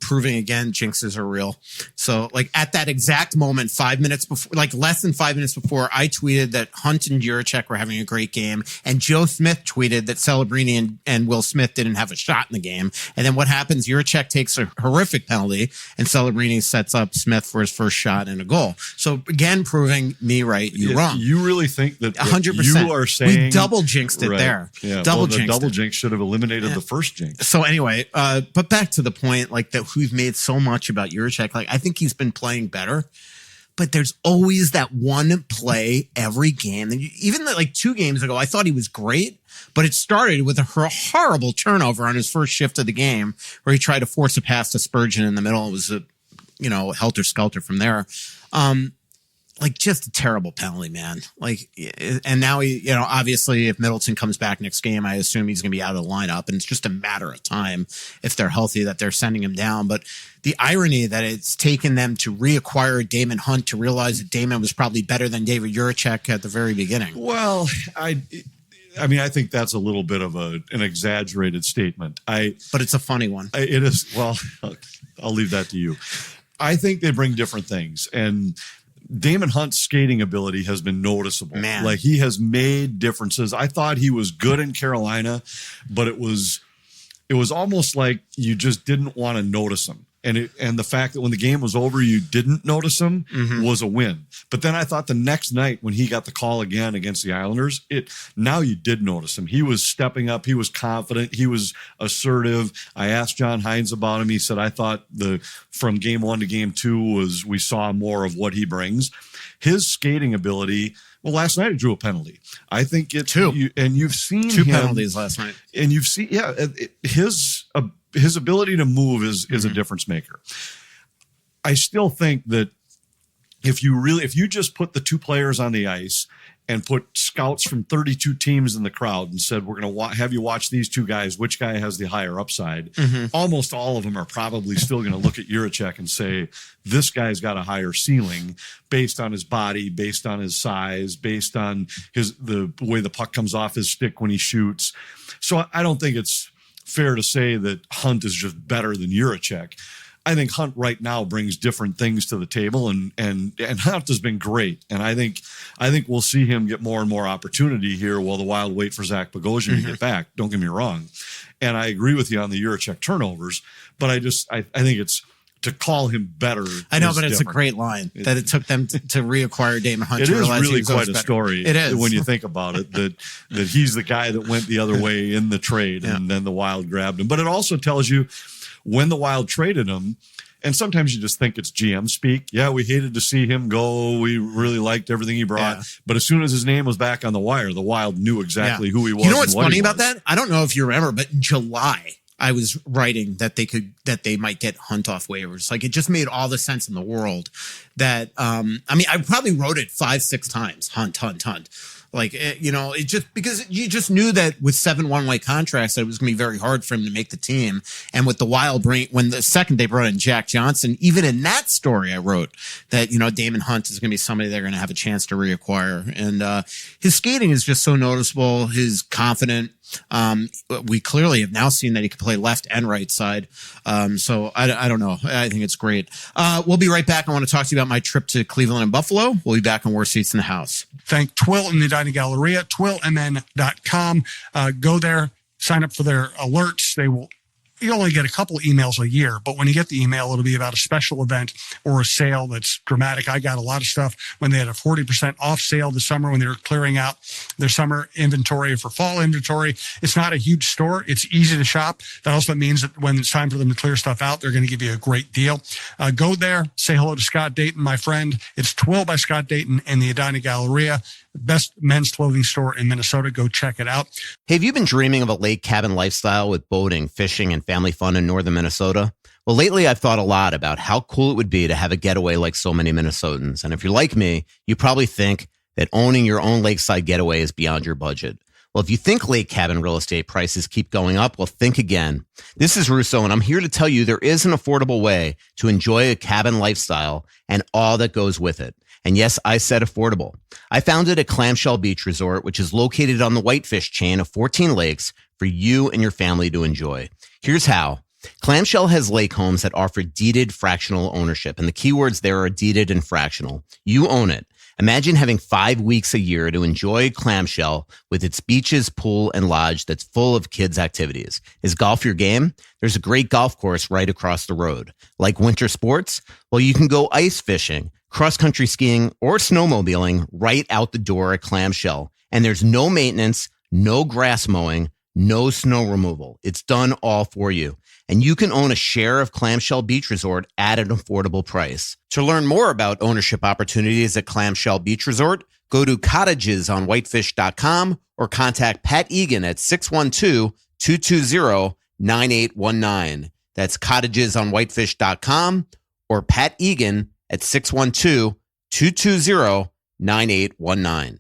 [SPEAKER 1] proving again, jinxes are real. So like at that exact moment, 5 minutes before, like less than 5 minutes before, I tweeted that Hunt and Juracek were having a great game. And Joe Smith tweeted that Celebrini and Will Smith didn't have a shot in the game. And then what happens? Juracek takes a horrific penalty and Celebrini sets up Smith for his first shot and a goal. So again, proving me right, you wrong.
[SPEAKER 2] You really think that
[SPEAKER 1] 100%.
[SPEAKER 2] You are saying
[SPEAKER 1] we double jinxed it there.
[SPEAKER 2] Yeah,
[SPEAKER 1] double
[SPEAKER 2] jinx should have eliminated the first jinx.
[SPEAKER 1] So anyway, but back to the point, like that we've made so much about Juracek. Like I think he's been playing better, but there's always that one play every game. And even like 2 games ago, I thought he was great, but it started with a horrible turnover on his first shift of the game where he tried to force a pass to Spurgeon in the middle. It was a, helter-skelter from there. Like just a terrible penalty, man. Like, and now he, obviously if Middleton comes back next game, I assume he's going to be out of the lineup, and it's just a matter of time if they're healthy that they're sending him down. But the irony that it's taken them to reacquire Daemon Hunt to realize that Daemon was probably better than David Juracek at the very beginning.
[SPEAKER 2] Well, I think that's a little bit of an exaggerated statement.
[SPEAKER 1] But it's a funny one.
[SPEAKER 2] It is. Well, I'll leave that to you. I think they bring different things, and Daemon Hunt's skating ability has been noticeable.
[SPEAKER 1] Man.
[SPEAKER 2] Like he has made differences. I thought he was good in Carolina, but it was almost like you just didn't want to notice him. And the fact that when the game was over, you didn't notice him was a win. But then I thought the next night when he got the call again against the Islanders, now you did notice him. He was stepping up. He was confident. He was assertive. I asked John Hines about him. He said, I thought from game 1 to game 2 we saw more of what he brings. His skating ability. Well, last night he drew a penalty. I think it's
[SPEAKER 1] 2.
[SPEAKER 2] And you've seen
[SPEAKER 1] 2
[SPEAKER 2] him,
[SPEAKER 1] penalties last night.
[SPEAKER 2] And you've seen, his ability to move is a difference maker. I still think that if you just put the 2 players on the ice and put scouts from 32 teams in the crowd and said, we're going to have you watch these 2 guys, which guy has the higher upside, almost all of them are probably still going to look at Juracek and say, this guy's got a higher ceiling based on his body, based on his size, based on the way the puck comes off his stick when he shoots. So I don't think it's fair to say that Hunt is just better than Juracek. I think Hunt right now brings different things to the table, and Hunt has been great. And I think we'll see him get more and more opportunity here while the Wild wait for Zach Bogosian to get back. Don't get me wrong. And I agree with you on the Juracek turnovers, but I think it's to call him better.
[SPEAKER 1] I know, but it's a great line that it took them to reacquire Daemon Hunt.
[SPEAKER 2] It
[SPEAKER 1] to
[SPEAKER 2] is
[SPEAKER 1] realize
[SPEAKER 2] really
[SPEAKER 1] he was
[SPEAKER 2] quite a
[SPEAKER 1] better.
[SPEAKER 2] story.
[SPEAKER 1] It is
[SPEAKER 2] when you think about it, that he's the guy that went the other way in the trade, and then the Wild grabbed him. But it also tells you when the Wild traded him. And sometimes you just think it's GM speak. Yeah, we hated to see him go. We really liked everything he brought. Yeah. But as soon as his name was back on the wire, the Wild knew exactly who he was.
[SPEAKER 1] You know what's funny about that? I don't know if you remember, but in July, I was writing that they might get Hunt off waivers. Like it just made all the sense in the world that, I probably wrote it 5-6 times. Hunt. Like, it just because you just knew that with 7 one-way contracts, that it was going to be very hard for him to make the team. And with the Wild when the second they brought in Jack Johnson, even in that story, I wrote that, Daemon Hunt is going to be somebody they're going to have a chance to reacquire. And, his skating is just so noticeable. His confident. We clearly have now seen that he can play left and right side. So I don't know. I think it's great. We'll be right back. I want to talk to you about my trip to Cleveland and Buffalo. We'll be back on Worst Seats in the House.
[SPEAKER 4] Thank Twill in the Dining Galleria, twillmn.com. Go there, sign up for their alerts. You only get a couple of emails a year, but when you get the email, it'll be about a special event or a sale that's dramatic. I got a lot of stuff when they had a 40% off sale this summer when they were clearing out their summer inventory for fall inventory. It's not a huge store. It's easy to shop. That also means that when it's time for them to clear stuff out, they're going to give you a great deal. Go there, say hello to Scott Dayton, my friend. It's Twill by Scott Dayton in the Edina Galleria. Best men's clothing store in Minnesota. Go check it out.
[SPEAKER 5] Hey, have you been dreaming of a lake cabin lifestyle with boating, fishing, and family fun in northern Minnesota? Well, lately I've thought a lot about how cool it would be to have a getaway like so many Minnesotans. And if you're like me, you probably think that owning your own lakeside getaway is beyond your budget. Well, if you think lake cabin real estate prices keep going up, well, think again. This is Russo, and I'm here to tell you there is an affordable way to enjoy a cabin lifestyle and all that goes with it. And yes, I said affordable. I founded a Clamshell Beach Resort, which is located on the Whitefish chain of 14 lakes for you and your family to enjoy. Here's how. Clamshell has lake homes that offer deeded fractional ownership, and the keywords there are deeded and fractional. You own it. Imagine having 5 weeks a year to enjoy Clamshell with its beaches, pool, and lodge that's full of kids' activities. Is golf your game? There's a great golf course right across the road. Like winter sports? Well, you can go ice fishing, cross-country skiing, or snowmobiling right out the door at Clamshell. And there's no maintenance, no grass mowing, no snow removal. It's done all for you. And you can own a share of Clamshell Beach Resort at an affordable price. To learn more about ownership opportunities at Clamshell Beach Resort, go to cottagesonwhitefish.com or contact Pat Egan at 612-220-9819. That's cottagesonwhitefish.com or Pat Egan at 612-220-9819.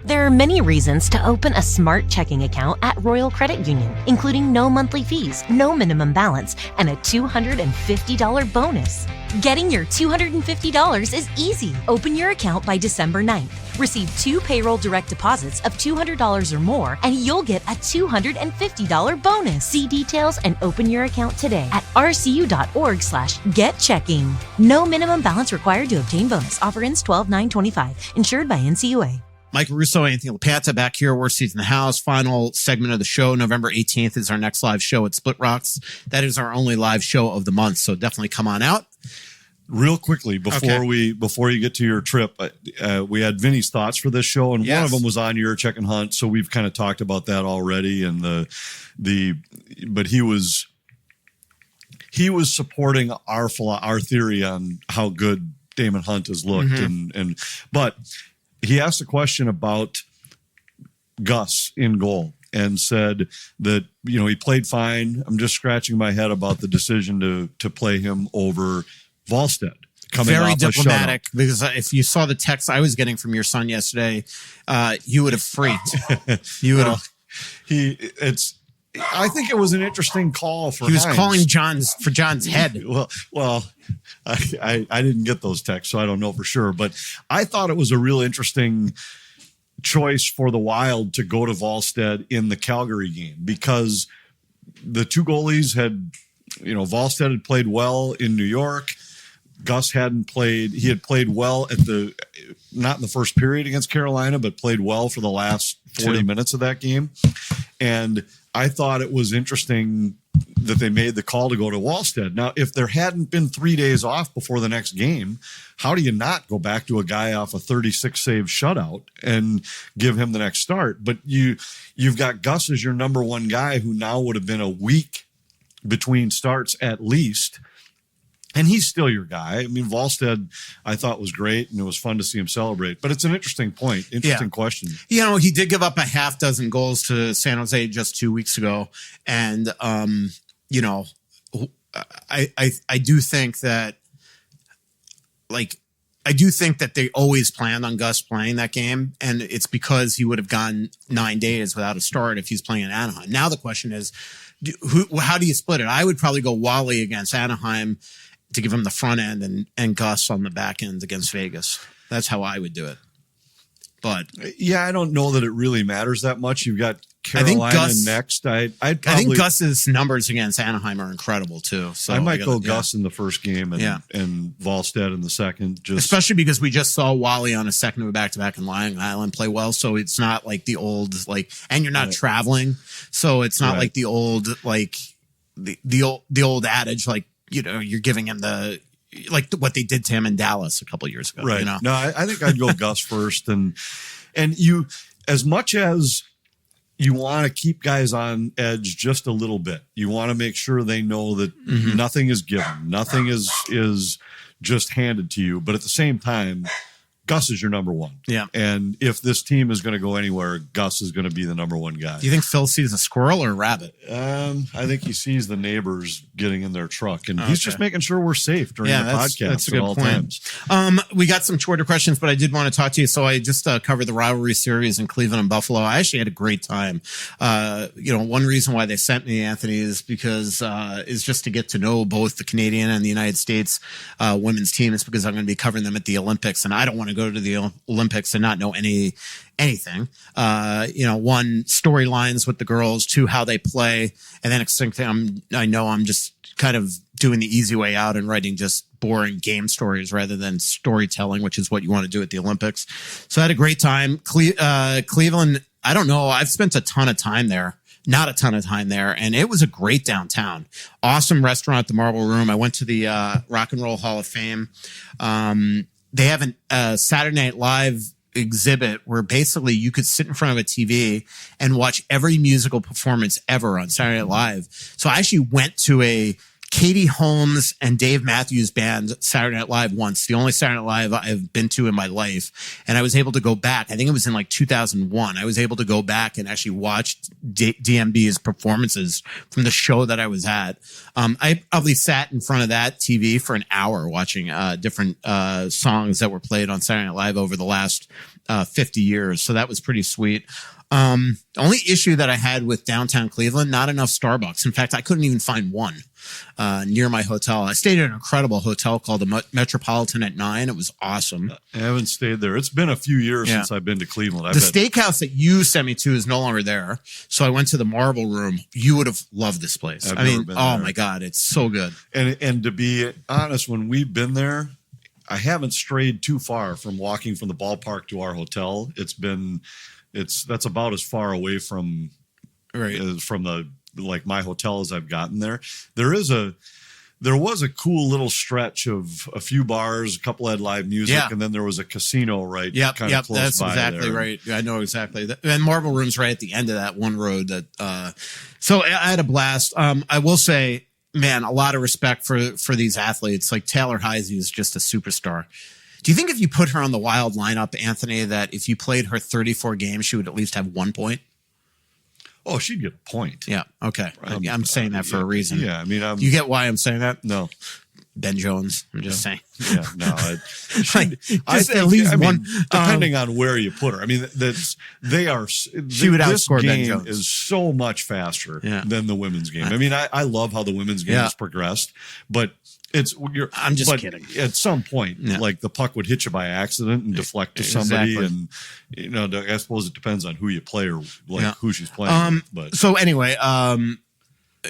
[SPEAKER 6] There are many reasons to open a smart checking account at Royal Credit Union, including no monthly fees, no minimum balance, and a $250 bonus. Getting your $250 is easy. Open your account by December 9th. Receive 2 payroll direct deposits of $200 or more, and you'll get a $250 bonus. See details and open your account today at rcu.org/getchecking. No minimum balance required to obtain bonus. Offer ends 12/9/25. Insured by NCUA.
[SPEAKER 1] Mike Russo, Anthony LaPanta back here. Worst Seats in the House. Final segment of the show. November 18th is our next live show at Splitrocks. That is our only live show of the month. So definitely come on out.
[SPEAKER 2] Real quickly, before you get to your trip, we had Vinny's thoughts for this show, and one of them was on your check and hunt. So we've kind of talked about that already. And but he was supporting our theory on how good Daemon Hunt has looked, but he asked a question about Gus in goal and said that, he played fine. I'm just scratching my head about the decision to play him over Volstead.
[SPEAKER 1] Very diplomatic, because if you saw the text I was getting from your son yesterday, you would have freaked. You would have.
[SPEAKER 2] I think it was an interesting call for.
[SPEAKER 1] He was
[SPEAKER 2] Hines.
[SPEAKER 1] calling for John's head.
[SPEAKER 2] Well, I didn't get those texts, so I don't know for sure. But I thought it was a real interesting choice for the Wild to go to Volstead in the Calgary game, because the two goalies had, Volstead had played well in New York. Gus hadn't played. He had played well not in the first period against Carolina, but played well for the last 40 minutes of that game. And I thought it was interesting that they made the call to go to Volstead. Now, if there hadn't been 3 days off before the next game, how do you not go back to a guy off a 36 save shutout and give him the next start? But you've got Gus as your number one guy, who now would have been a week between starts at least. And he's still your guy. I mean, Volstead, I thought, was great, and it was fun to see him celebrate. But it's an interesting point, question.
[SPEAKER 1] He did give up a half dozen goals to San Jose just 2 weeks ago. And, I do think that, they always planned on Gus playing that game. And it's because he would have gone 9 days without a start if he's playing in Anaheim. Now the question is, how do you split it? I would probably go Wally against Anaheim to give him the front end and Gus on the back end against Vegas. That's how I would do it. But
[SPEAKER 2] I don't know that it really matters that much. You've got Carolina next. I think
[SPEAKER 1] Gus's numbers against Anaheim are incredible too. So
[SPEAKER 2] I might go Gus in the first game and Volstead in the second.
[SPEAKER 1] Especially because we just saw Wally on a second of a back-to-back in Long Island play well. So it's not like the old and you're not traveling, so it's not like the old the old adage you're giving him what they did to him in Dallas a couple of years ago.
[SPEAKER 2] Right. No, I think I'd go Gus first, and you, as much as you want to keep guys on edge just a little bit, you want to make sure they know that nothing is given, nothing is just handed to you. But at the same time, Gus is your number one.
[SPEAKER 1] Yeah.
[SPEAKER 2] And if this team is going to go anywhere, Gus is going to be the number one guy.
[SPEAKER 1] Do you think Phil sees a squirrel or a rabbit?
[SPEAKER 2] I think he sees the neighbors getting in their truck, and he's just making sure we're safe during the podcast.
[SPEAKER 1] That's a good point. We got some Twitter questions, but I did want to talk to you. So I just covered the Rivalry Series in Cleveland and Buffalo. I actually had a great time. One reason why they sent me, Anthony, is because is just to get to know both the Canadian and the United States women's team. Is because I'm going to be covering them at the Olympics, and I don't want to go to the Olympics and not know anything. One, storylines with the girls, two, how they play. And then next thing I'm just kind of doing the easy way out and writing just boring game stories rather than storytelling, which is what you want to do at the Olympics. So I had a great time. Cleveland, I don't know. I've spent a ton of time there. Not a ton of time there, and it was a great downtown. Awesome restaurant at the Marble Room. I went to the Rock and Roll Hall of Fame. They have a Saturday Night Live exhibit where basically you could sit in front of a TV and watch every musical performance ever on Saturday Night Live. So I actually went to a Katie Holmes and Dave Matthews Band Saturday Night Live once, the only Saturday Night Live I've been to in my life. And I was able to go back. I think it was in like 2001. I was able to go back and actually watch DMB's performances from the show that I was at. I probably sat in front of that TV for an hour watching different songs that were played on Saturday Night Live over the last 50 years. So that was pretty sweet. The only issue that I had with downtown Cleveland, not enough Starbucks. In fact, I couldn't even find one near my hotel. I stayed at an incredible hotel called the Metropolitan at 9. It was awesome.
[SPEAKER 2] I haven't stayed there. It's been a few years since I've been to Cleveland.
[SPEAKER 1] The steakhouse that you sent me to is no longer there. So I went to the Marble Room. You would have loved this place. My God, it's so good.
[SPEAKER 2] And to be honest, when we've been there, I haven't strayed too far from walking from the ballpark to our hotel. That's about as far away from the my hotel as I've gotten there. There was a cool little stretch of a few bars, a couple had live music, and then there was a casino right kind of close
[SPEAKER 1] that's
[SPEAKER 2] by
[SPEAKER 1] exactly
[SPEAKER 2] there.
[SPEAKER 1] Right. I know exactly. And Marble Room's right at the end of that one road. So I had a blast. I will say, man, a lot of respect for these athletes. Like Taylor Heisey is just a superstar. Do you think if you put her on the Wild lineup, Anthony, that if you played her 34 games, she would at least have 1 point?
[SPEAKER 2] Oh, she'd get a point.
[SPEAKER 1] Yeah. Okay. I'm saying that for a reason.
[SPEAKER 2] Yeah. I mean,
[SPEAKER 1] you get why I'm saying that?
[SPEAKER 2] No.
[SPEAKER 1] Ben Jones. I'm just saying.
[SPEAKER 2] Yeah. No.
[SPEAKER 1] One.
[SPEAKER 2] Depending on where you put her. I mean,
[SPEAKER 1] she would outscore Ben Jones.
[SPEAKER 2] This game is so much faster than the women's game. I mean, I love how the women's game has progressed, but I'm just kidding. At some point, like the puck would hit you by accident and deflect to somebody, and I suppose it depends on who you play or who she's playing. But
[SPEAKER 1] so anyway,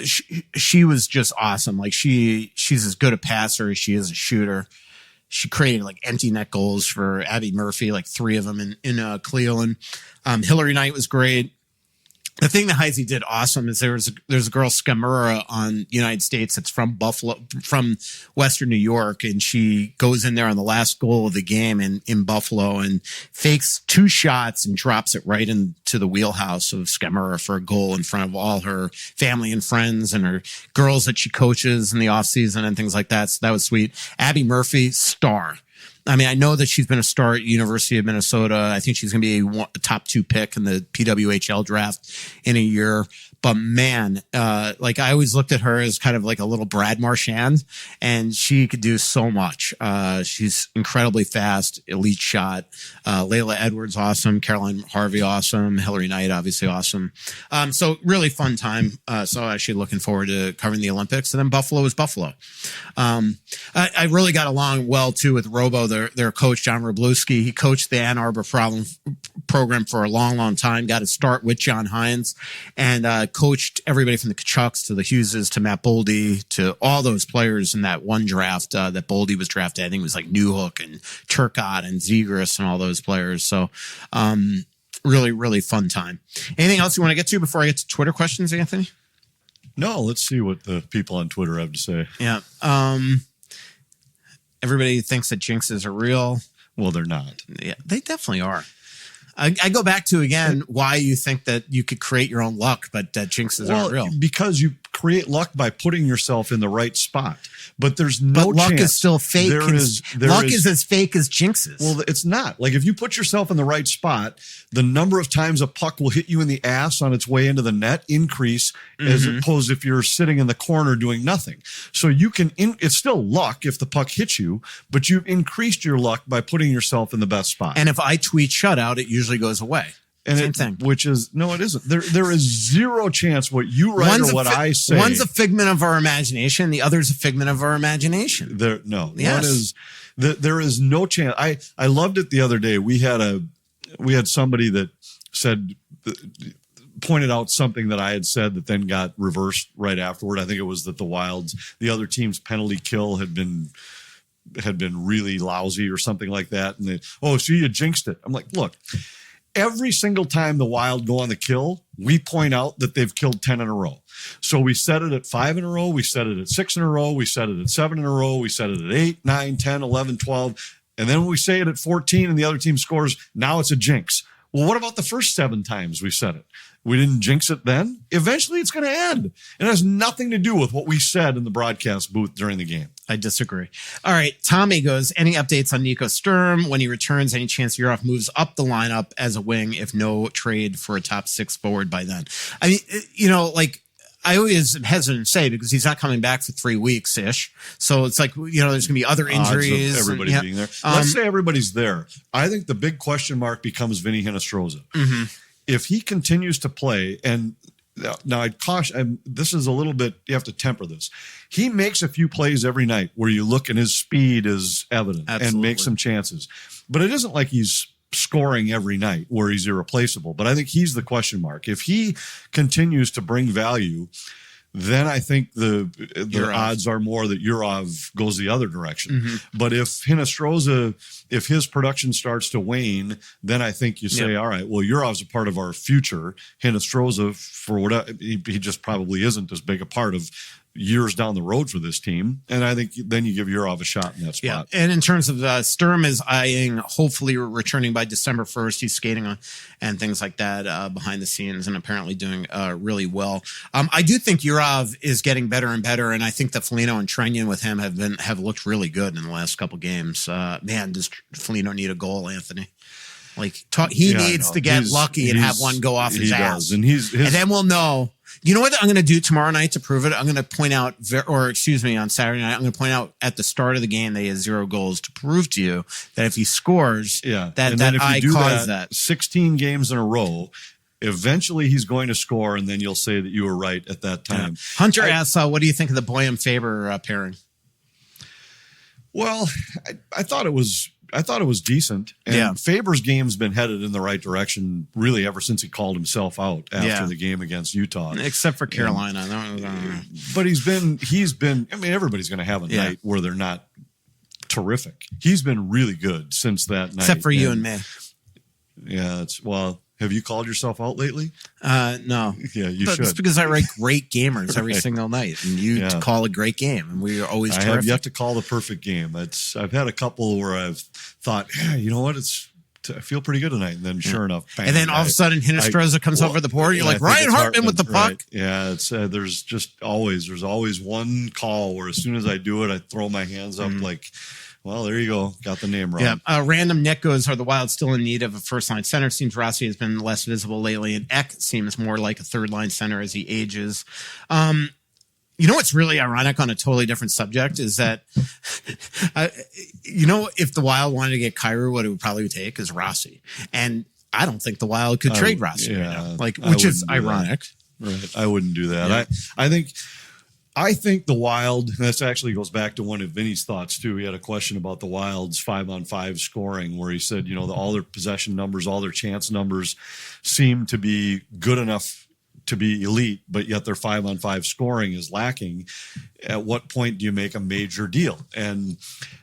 [SPEAKER 1] she was just awesome. Like she's as good a passer as she is a shooter. She created like empty net goals for Abby Murphy, like 3 of them in Cleveland. Hillary Knight was great. The thing that Heisey did awesome is there's a girl Skamura on United States that's from Western New York, and she goes in there on the last goal of the game in Buffalo and fakes 2 shots and drops it right into the wheelhouse of Skamura for a goal in front of all her family and friends and her girls that she coaches in the off season and things like that. So that was sweet. Abby Murphy, star. I mean, I know that she's been a star at University of Minnesota. I think she's going to be a top 2 pick in the PWHL draft in a year. But man, like I always looked at her as kind of like a little Brad Marchand, and she could do so much. She's incredibly fast, elite shot. Layla Edwards, awesome. Caroline Harvey, awesome. Hillary Knight, obviously awesome. So really fun time. So actually looking forward to covering the Olympics. And then Buffalo is Buffalo. I really got along well too with Robo, their coach, John Wroblewski. He coached the Ann Arbor program for a long, long time. Got to start with John Hines and coached everybody from the Kachucks to the Hugheses to Matt Boldy to all those players in that one draft that Boldy was drafted. I think it was like Newhook and Turcotte and Zegras and all those players. So really, really fun time. Anything else you want to get to before I get to Twitter questions, Anthony?
[SPEAKER 2] No, let's see what the people on Twitter have to say.
[SPEAKER 1] Yeah. Everybody thinks that jinxes are real.
[SPEAKER 2] Well, they're not.
[SPEAKER 1] Yeah, they definitely are. I go back to, again, why you think that you could create your own luck, but that jinxes aren't real.
[SPEAKER 2] Because you create luck by putting yourself in the right spot. But there's no
[SPEAKER 1] But luck
[SPEAKER 2] chance.
[SPEAKER 1] is still fake. Luck is as fake as jinxes.
[SPEAKER 2] Well, it's not. Like if you put yourself in the right spot, the number of times a puck will hit you in the ass on its way into the net increase as opposed if you're sitting in the corner doing nothing. So you can, it's still luck if the puck hits you, but you've increased your luck by putting yourself in the best spot.
[SPEAKER 1] And if I tweet shutout, it usually goes away.
[SPEAKER 2] And
[SPEAKER 1] Same thing.
[SPEAKER 2] Which is, no, it isn't. There is zero chance what you write or what I say.
[SPEAKER 1] One's a figment of our imagination. The other's a figment of our imagination.
[SPEAKER 2] One is, There is no chance. I loved it the other day. We had somebody that pointed out something that I had said that then got reversed right afterward. I think it was that the other team's penalty kill had been really lousy or something like that. And so you jinxed it. I'm like, look, every single time the Wild go on the kill, we point out that they've killed 10 in a row. So we set it at 5 in a row. We set it at 6 in a row. We set it at 7 in a row. We set it at 8, 9, 10, 11, 12. And then when we say it at 14 and the other team scores, now it's a jinx. Well, what about the first 7 times we said it? We didn't jinx it then? Eventually it's going to end. It has nothing to do with what we said in the broadcast booth during the game.
[SPEAKER 1] I disagree. All right. Tommy goes, any updates on Nico Sturm? When he returns, any chance Urov moves up the lineup as a wing if no trade for a top 6 forward by then? I mean, I always am hesitant to say because he's not coming back for 3 weeks-ish. So it's like, there's going to be other injuries.
[SPEAKER 2] Everybody being there. Let's say everybody's there. I think the big question mark becomes Vinny Hinostroza.
[SPEAKER 1] Mm-hmm.
[SPEAKER 2] If he continues to play, and now I'd caution, this is a little bit, you have to temper this. He makes a few plays every night where you look and his speed is evident. Absolutely. And makes some chances. But it isn't like he's scoring every night where he's irreplaceable. But I think he's the question mark. If he continues to bring value, then I think the odds are more that Urov goes the other direction.
[SPEAKER 1] Mm-hmm.
[SPEAKER 2] But if Hinostroza, if his production starts to wane, then I think you say, all right, well, Urov's a part of our future. Hinostroza, for whatever, he just probably isn't as big a part of years down the road for this team. And I think then you give Urov a shot in that spot.
[SPEAKER 1] Yeah. And in terms of Sturm is eyeing, hopefully returning by December 1st. He's skating on and things like that behind the scenes and apparently doing really well. I do think Urov is getting better and better. And I think that Foligno and Trenyan with him have looked really good in the last couple games. Man, does Foligno need a goal, Anthony? He needs to get lucky and have one go off his ass.
[SPEAKER 2] And
[SPEAKER 1] then we'll know. You know what I'm going to do tomorrow night to prove it? I'm going to point out, on Saturday night, I'm going to point out at the start of the game that he has 0 goals to prove to you that if he scores, that I caused that.
[SPEAKER 2] 16 games in a row, eventually he's going to score, and then you'll say that you were right at that time.
[SPEAKER 1] Yeah. Hunter asks, what do you think of the Buium-Faber pairing?
[SPEAKER 2] Well, I thought it was decent. And Faber's game's been headed in the right direction really ever since he called himself out after the game against Utah.
[SPEAKER 1] Except for Carolina.
[SPEAKER 2] But he's been, I mean, everybody's going to have a night where they're not terrific. He's been really good since that night.
[SPEAKER 1] Except for you and me.
[SPEAKER 2] Yeah. Have you called yourself out lately?
[SPEAKER 1] No.
[SPEAKER 2] Yeah, you should.
[SPEAKER 1] It's because I write great gamers every single night, and you call a great game, and we are always terrific.
[SPEAKER 2] I have yet to call the perfect game. I've had a couple where I've thought, you know what, I feel pretty good tonight, and then sure enough, bang,
[SPEAKER 1] and then all of a sudden, Hinostroza comes over the board. You're like, Ryan Hartman with the puck.
[SPEAKER 2] Right. Yeah, there's always one call where as soon as I do it, I throw my hands up like. Well, there you go. Got the name wrong.
[SPEAKER 1] Yeah. Random Nick goes, are the Wild still in need of a first-line center? Seems Rossi has been less visible lately, and Eck seems more like a third-line center as he ages. You know what's really ironic on a totally different subject is that, if the Wild wanted to get Kyrou, what it would probably take is Rossi. And I don't think the Wild could trade Rossi right now, which is ironic.
[SPEAKER 2] Right. I wouldn't do that. Yeah. I think the Wild, and this actually goes back to one of Vinny's thoughts too. He had a question about the Wild's 5-on-5 scoring where he said, all their possession numbers, all their chance numbers seem to be good enough to be elite, but yet their 5-on-5 scoring is lacking. At what point do you make a major deal? And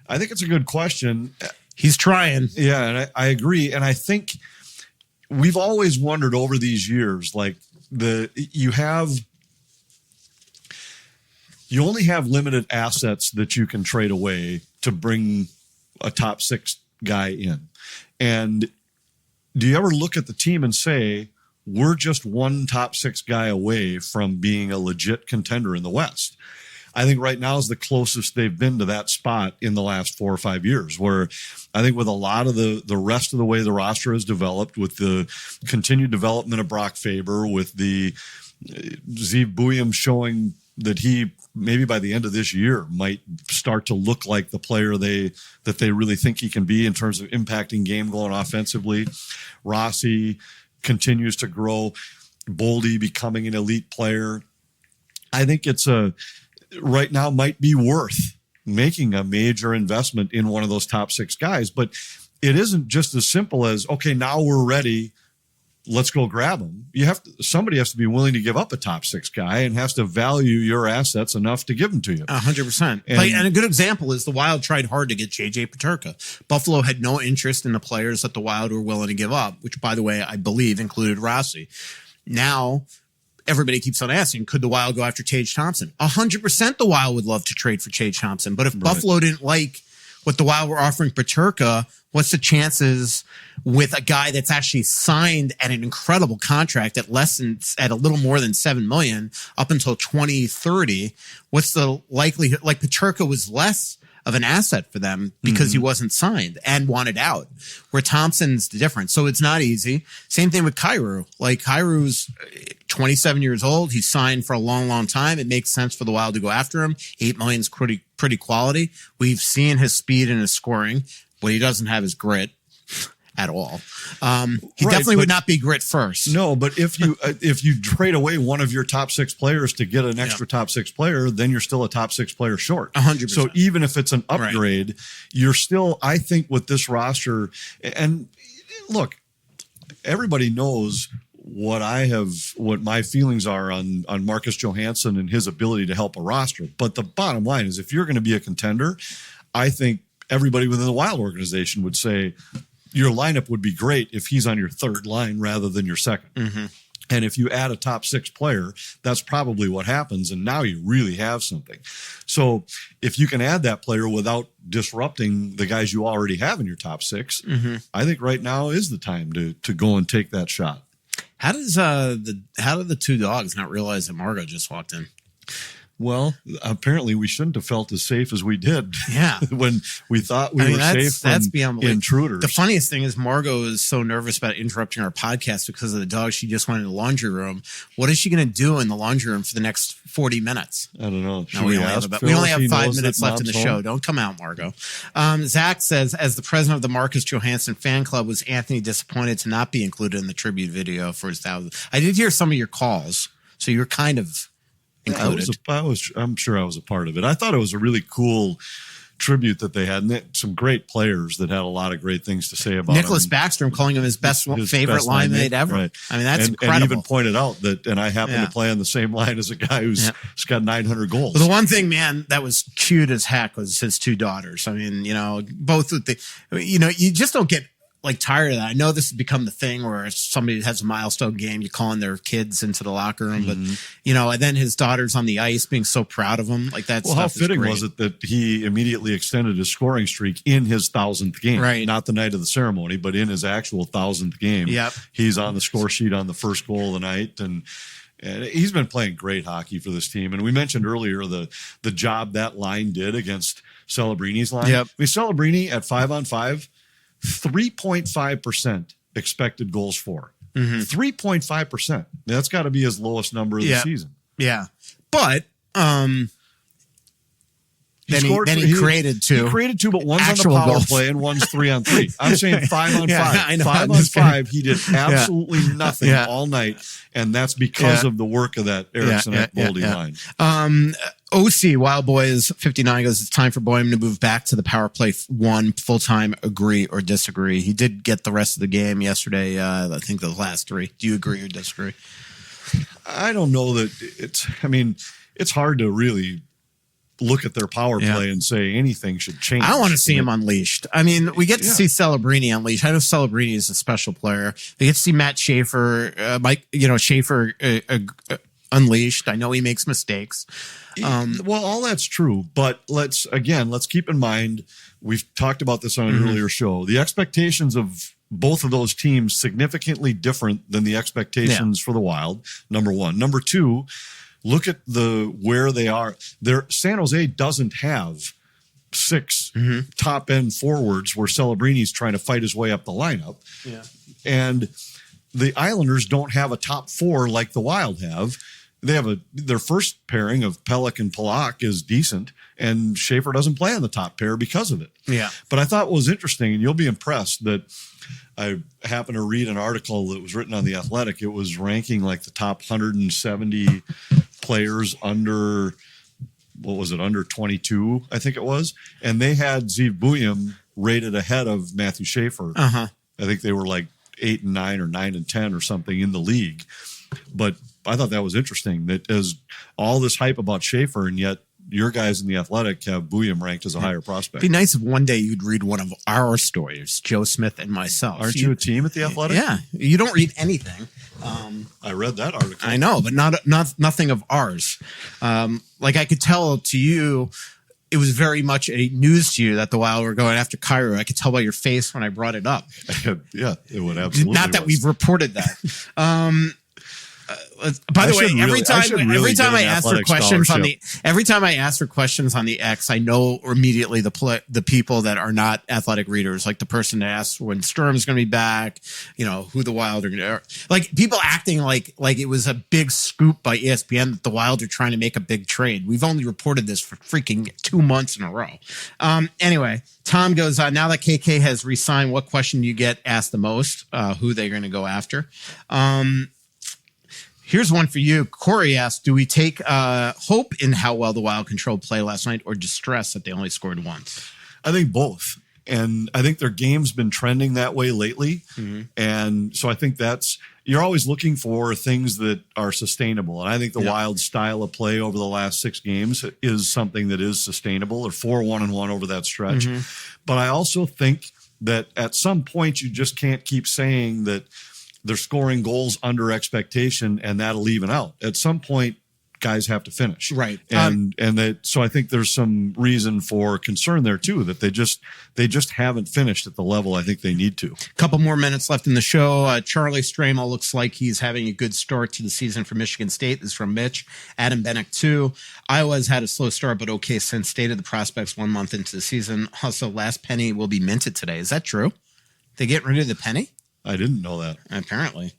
[SPEAKER 2] I think it's a good question.
[SPEAKER 1] He's trying.
[SPEAKER 2] Yeah, and I agree. And I think we've always wondered over these years, you only have limited assets that you can trade away to bring a top 6 guy in. And do you ever look at the team and say, we're just one top 6 guy away from being a legit contender in the West? I think right now is the closest they've been to that spot in the last 4 or 5 years, where I think with a lot of the rest of the way the roster has developed, with the continued development of Brock Faber, with the Zeev Buium showing that he maybe by the end of this year might start to look like the player that they really think he can be in terms of impacting game going offensively. Rossi continues to grow. Boldy becoming an elite player. I think it's right now might be worth making a major investment in one of those top 6 guys. But it isn't just as simple as, okay, now we're ready, let's go grab them. Somebody has to be willing to give up a top 6 guy and has to value your assets enough to give them to you.
[SPEAKER 1] 100%. And a good example is the Wild tried hard to get JJ Peterka. Buffalo had no interest in the players that the Wild were willing to give up, which, by the way, I believe included Rossi. Now, everybody keeps on asking, could the Wild go after Tage Thompson? 100% the Wild would love to trade for Tage Thompson. But if Buffalo didn't like what the Wild were offering Peterka, what's the chances with a guy that's actually signed at an incredible contract at a little more than $7 million up until 2030? What's the likelihood? Like, Peterka was less of an asset for them because he wasn't signed and wanted out, where Thompson's the difference. So it's not easy. Same thing with Kyrou. Like, Kyrou's 27 years old. He's signed for a long, long time. It makes sense for the Wild to go after him. $8 million is pretty quality. We've seen his speed and his scoring. What he doesn't have is grit at all. He definitely would not be grit first.
[SPEAKER 2] No, but if you trade away one of your top 6 players to get an extra top 6 player, then you're still a top 6 player short.
[SPEAKER 1] 100%.
[SPEAKER 2] So even if it's an upgrade, you're still, I think, with this roster. And look, everybody knows what my feelings are on Marcus Johansson and his ability to help a roster. But the bottom line is, if you're going to be a contender, I think everybody within the Wild organization would say your lineup would be great if he's on your third line rather than your second. Mm-hmm. And if you add a top 6 player, that's probably what happens. And now you really have something. So if you can add that player without disrupting the guys you already have in your top 6, I think right now is the time to go and take that shot.
[SPEAKER 1] How did the 2 dogs not realize that Margot just walked in?
[SPEAKER 2] Well, apparently we shouldn't have felt as safe as we did.
[SPEAKER 1] Yeah.
[SPEAKER 2] When we thought we were safe from
[SPEAKER 1] beyond
[SPEAKER 2] intruders.
[SPEAKER 1] The funniest thing is Margot is so nervous about interrupting our podcast because of the dog. She just went in the laundry room. What is she going to do in the laundry room for the next 40 minutes?
[SPEAKER 2] I don't know.
[SPEAKER 1] We only have 5 minutes left in the show. Don't come out, Margot. Zach says, as the president of the Marcus Johansson fan club, was Anthony disappointed to not be included in the tribute video for his 1,000? I did hear some of your calls, so you're kind of included.
[SPEAKER 2] I'm sure I was a part of it. I thought it was a really cool tribute that they had, and some great players that had a lot of great things to say about
[SPEAKER 1] Nicholas
[SPEAKER 2] him.
[SPEAKER 1] Backstrom calling him his favorite line mate ever.
[SPEAKER 2] Right.
[SPEAKER 1] I mean, that's incredible.
[SPEAKER 2] And even pointed out that, and I happen to play on the same line as a guy who's got 900 goals.
[SPEAKER 1] Well, the one thing, man, that was cute as heck was his 2 daughters. I mean, both with you just don't get like tired of that. I know this has become the thing where somebody has a milestone game, you calling their kids into the locker room, but and then his daughter's on the ice being so proud of him. Like that. Well,
[SPEAKER 2] how fitting was it that he immediately extended his scoring streak in his 1,000th game,
[SPEAKER 1] right? Not
[SPEAKER 2] the night of the ceremony, but in his actual 1,000th game.
[SPEAKER 1] Yep.
[SPEAKER 2] He's on the score sheet on the first goal of the night, and he's been playing great hockey for this team. And we mentioned earlier the job that line did against Celebrini's line.
[SPEAKER 1] Yep.
[SPEAKER 2] I mean, Celebrini at 5-on-5. 3.5% expected goals for. 3.5%. That's got to be his lowest number of the season.
[SPEAKER 1] Yeah. But he created 2.
[SPEAKER 2] He created 2, but one's
[SPEAKER 1] actual
[SPEAKER 2] on the power
[SPEAKER 1] goals.
[SPEAKER 2] play and one's 3-on-3. I'm saying 5-on-5.
[SPEAKER 1] I know.
[SPEAKER 2] 5-on-5, he did absolutely nothing all night, and that's because of the work of that Eriksson at Boldy line.
[SPEAKER 1] OC Wild Boys 59 goes, it's time for Buium to move back to the power play 1 full-time. Agree or disagree? He did get the rest of the game yesterday. I think the last 3. Do you agree or disagree?
[SPEAKER 2] I don't know that it's hard to really look at their power play and say anything should change.
[SPEAKER 1] I want to see him unleashed. I mean, we get to see Celebrini unleashed. I know Celebrini is a special player. We get to see Matt Schaefer, Schaefer unleashed. I know he makes mistakes.
[SPEAKER 2] Well, all that's true, but let's keep in mind, we've talked about this on an earlier show. The expectations of both of those teams significantly different than the expectations for the Wild. Number 1. Number 2, look at where they are. San Jose doesn't have 6 top end forwards where Celebrini's trying to fight his way up the lineup. Yeah. And the Islanders don't have a top 4 like the Wild have. They have their first pairing of Pelech and Polak is decent, and Schaefer doesn't play on the top pair because of it. Yeah. But I thought what was interesting, and you'll be impressed, that I happened to read an article that was written on The Athletic. It was ranking like the top 170 players under what was it, under 22, I think it was. And they had Zeev Buium rated ahead of Matthew Schaefer.
[SPEAKER 1] Uh-huh.
[SPEAKER 2] I think they were like 8 and 9 or 9 and 10 or something in the league. But I thought that was interesting that as all this hype about Schaefer, and yet your guys in the Athletic have Buium ranked as a higher prospect.
[SPEAKER 1] It'd be nice if one day you'd read one of our stories, Joe Smith and myself.
[SPEAKER 2] Aren't you a team at the Athletic?
[SPEAKER 1] Yeah. You don't read anything.
[SPEAKER 2] I read that article.
[SPEAKER 1] I know, but nothing of ours. Like I could tell to you, it was very much a news to you that the Wild were going after Cairo. I could tell by your face when I brought it up.
[SPEAKER 2] Yeah, it would absolutely.
[SPEAKER 1] Not that we've reported that. By the way, every time I ask for questions on the X, I know immediately the people that are not athletic readers, like the person that asks when Sturm's going to be back, who the Wild are going to, like people acting like it was a big scoop by ESPN that the Wild are trying to make a big trade. We've only reported this for freaking 2 months in a row. Anyway, Tom goes on. Now that KK has re-signed, what question do you get asked the most? Who they're going to go after? Here's one for you. Corey asked, do we take hope in how well the Wild controlled play last night or distress that they only scored once?
[SPEAKER 2] I think both. And I think their game's been trending that way lately. Mm-hmm. And so I think you're always looking for things that are sustainable. And I think the Wild style of play over the last 6 games is something that is sustainable. They're 4-1-1 over that stretch. Mm-hmm. But I also think that at some point you just can't keep saying that they're scoring goals under expectation and that'll even out. At some point, guys have to finish.
[SPEAKER 1] Right.
[SPEAKER 2] So I think there's some reason for concern there too, that they just haven't finished at the level I think they need to.
[SPEAKER 1] Couple more minutes left in the show. Charlie Stramel looks like he's having a good start to the season for Michigan State. This is from Mitch. Adam Bennick too. Iowa's had a slow start, but okay since stated the prospects 1 month into the season. Also, last penny will be minted today. Is that true? They get rid of the penny?
[SPEAKER 2] I didn't know that.
[SPEAKER 1] Apparently.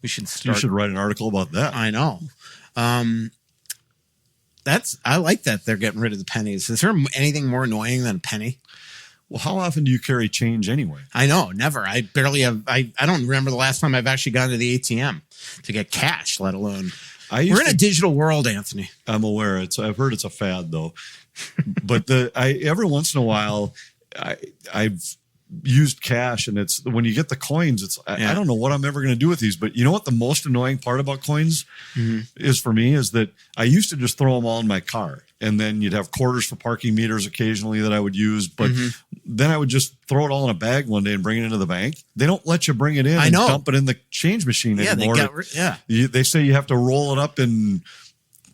[SPEAKER 1] We should
[SPEAKER 2] You should write an article about that.
[SPEAKER 1] I know. I like that they're getting rid of the pennies. Is there anything more annoying than a penny?
[SPEAKER 2] Well, how often do you carry change anyway?
[SPEAKER 1] I know, never. I barely have. I don't remember the last time I've actually gone to the ATM to get cash, let alone. We're in a digital world, Anthony.
[SPEAKER 2] I'm aware. I've heard it's a fad though, but every once in a while, I've used cash, and it's when you get the coins, I don't know what I'm ever going to do with these, but you know what the most annoying part about coins is for me is that I used to just throw them all in my car, and then you'd have quarters for parking meters occasionally that I would use, but then I would just throw it all in a bag one day and bring it into the bank. They don't let you bring it in and dump it in the change machine anymore. They say you have to roll it up in.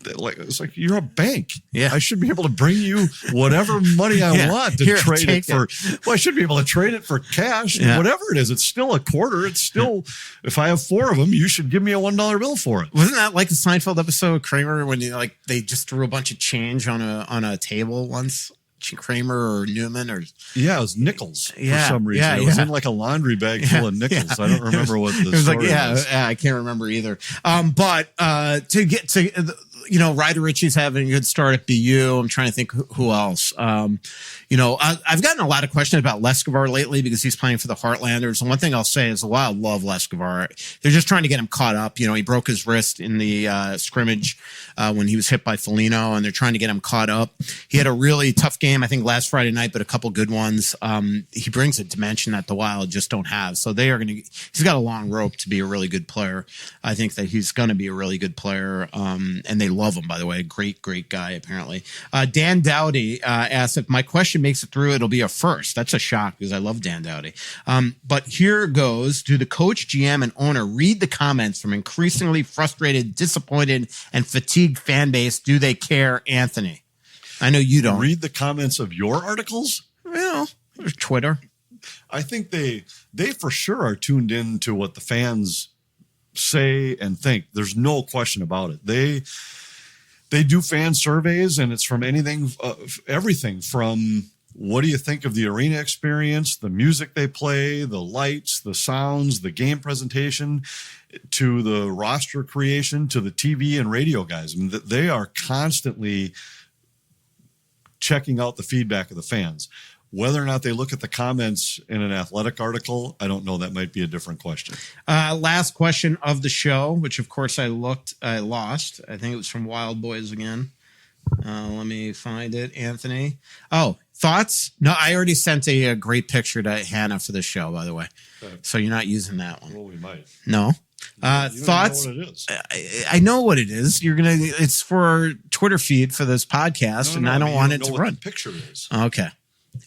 [SPEAKER 2] It's like you're a bank.
[SPEAKER 1] Yeah,
[SPEAKER 2] I should be able to bring you whatever money I want to trade it for. Well, I should be able to trade it for cash, whatever it is. It's still a quarter. It's still, if I have 4 of them, you should give me a $1 bill for it.
[SPEAKER 1] Wasn't that like the Seinfeld episode of Kramer when they just threw a bunch of change on a table once? Kramer or Newman or
[SPEAKER 2] it was nickels for some reason. It was in like a laundry bag full of nickels. I don't remember what the story was.
[SPEAKER 1] I can't remember either. But to get to Ryder Ritchie's having a good start at BU. I'm trying to think who else. I've gotten a lot of questions about Leskovar lately because he's playing for the Heartlanders. And one thing I'll say is the Wild love Leskovar. They're just trying to get him caught up. He broke his wrist in the scrimmage when he was hit by Foligno, and they're trying to get him caught up. He had a really tough game, I think, last Friday night, but a couple good ones. He brings a dimension that the Wild just don't have. So he's got a long rope to be a really good player. I think that he's going to be a really good player. And they love him, by the way. Great, great guy, apparently. Dan Dowdy asked, if my question makes it through, it'll be a first. That's a shock because I love Dan Dowdy. But here goes. Do the coach, GM, and owner read the comments from increasingly frustrated, disappointed, and fatigued fan base? Do they care, Anthony? I know you don't.
[SPEAKER 2] Read the comments of your articles?
[SPEAKER 1] Well, there's Twitter.
[SPEAKER 2] I think they for sure are tuned in to what the fans say and think. There's no question about it. They do fan surveys, and it's from everything from what do you think of the arena experience, the music they play, the lights, the sounds, the game presentation, to the roster creation, to the TV and radio guys. I mean, they are constantly checking out the feedback of the fans. Whether or not they look at the comments in an Athletic article, I don't know. That might be a different question.
[SPEAKER 1] Last question of the show, which of course I lost. I think it was from Wild Boys again. Let me find it, Anthony. Oh, thoughts? No, I already sent a great picture to Hannah for the show, by the way. Okay. So you're not using that one.
[SPEAKER 2] Well, we might.
[SPEAKER 1] No. Thoughts?
[SPEAKER 2] Know what it is.
[SPEAKER 1] I know what it is. It's for our Twitter feed for this podcast, and I don't want it to run.
[SPEAKER 2] What the picture is.
[SPEAKER 1] Okay.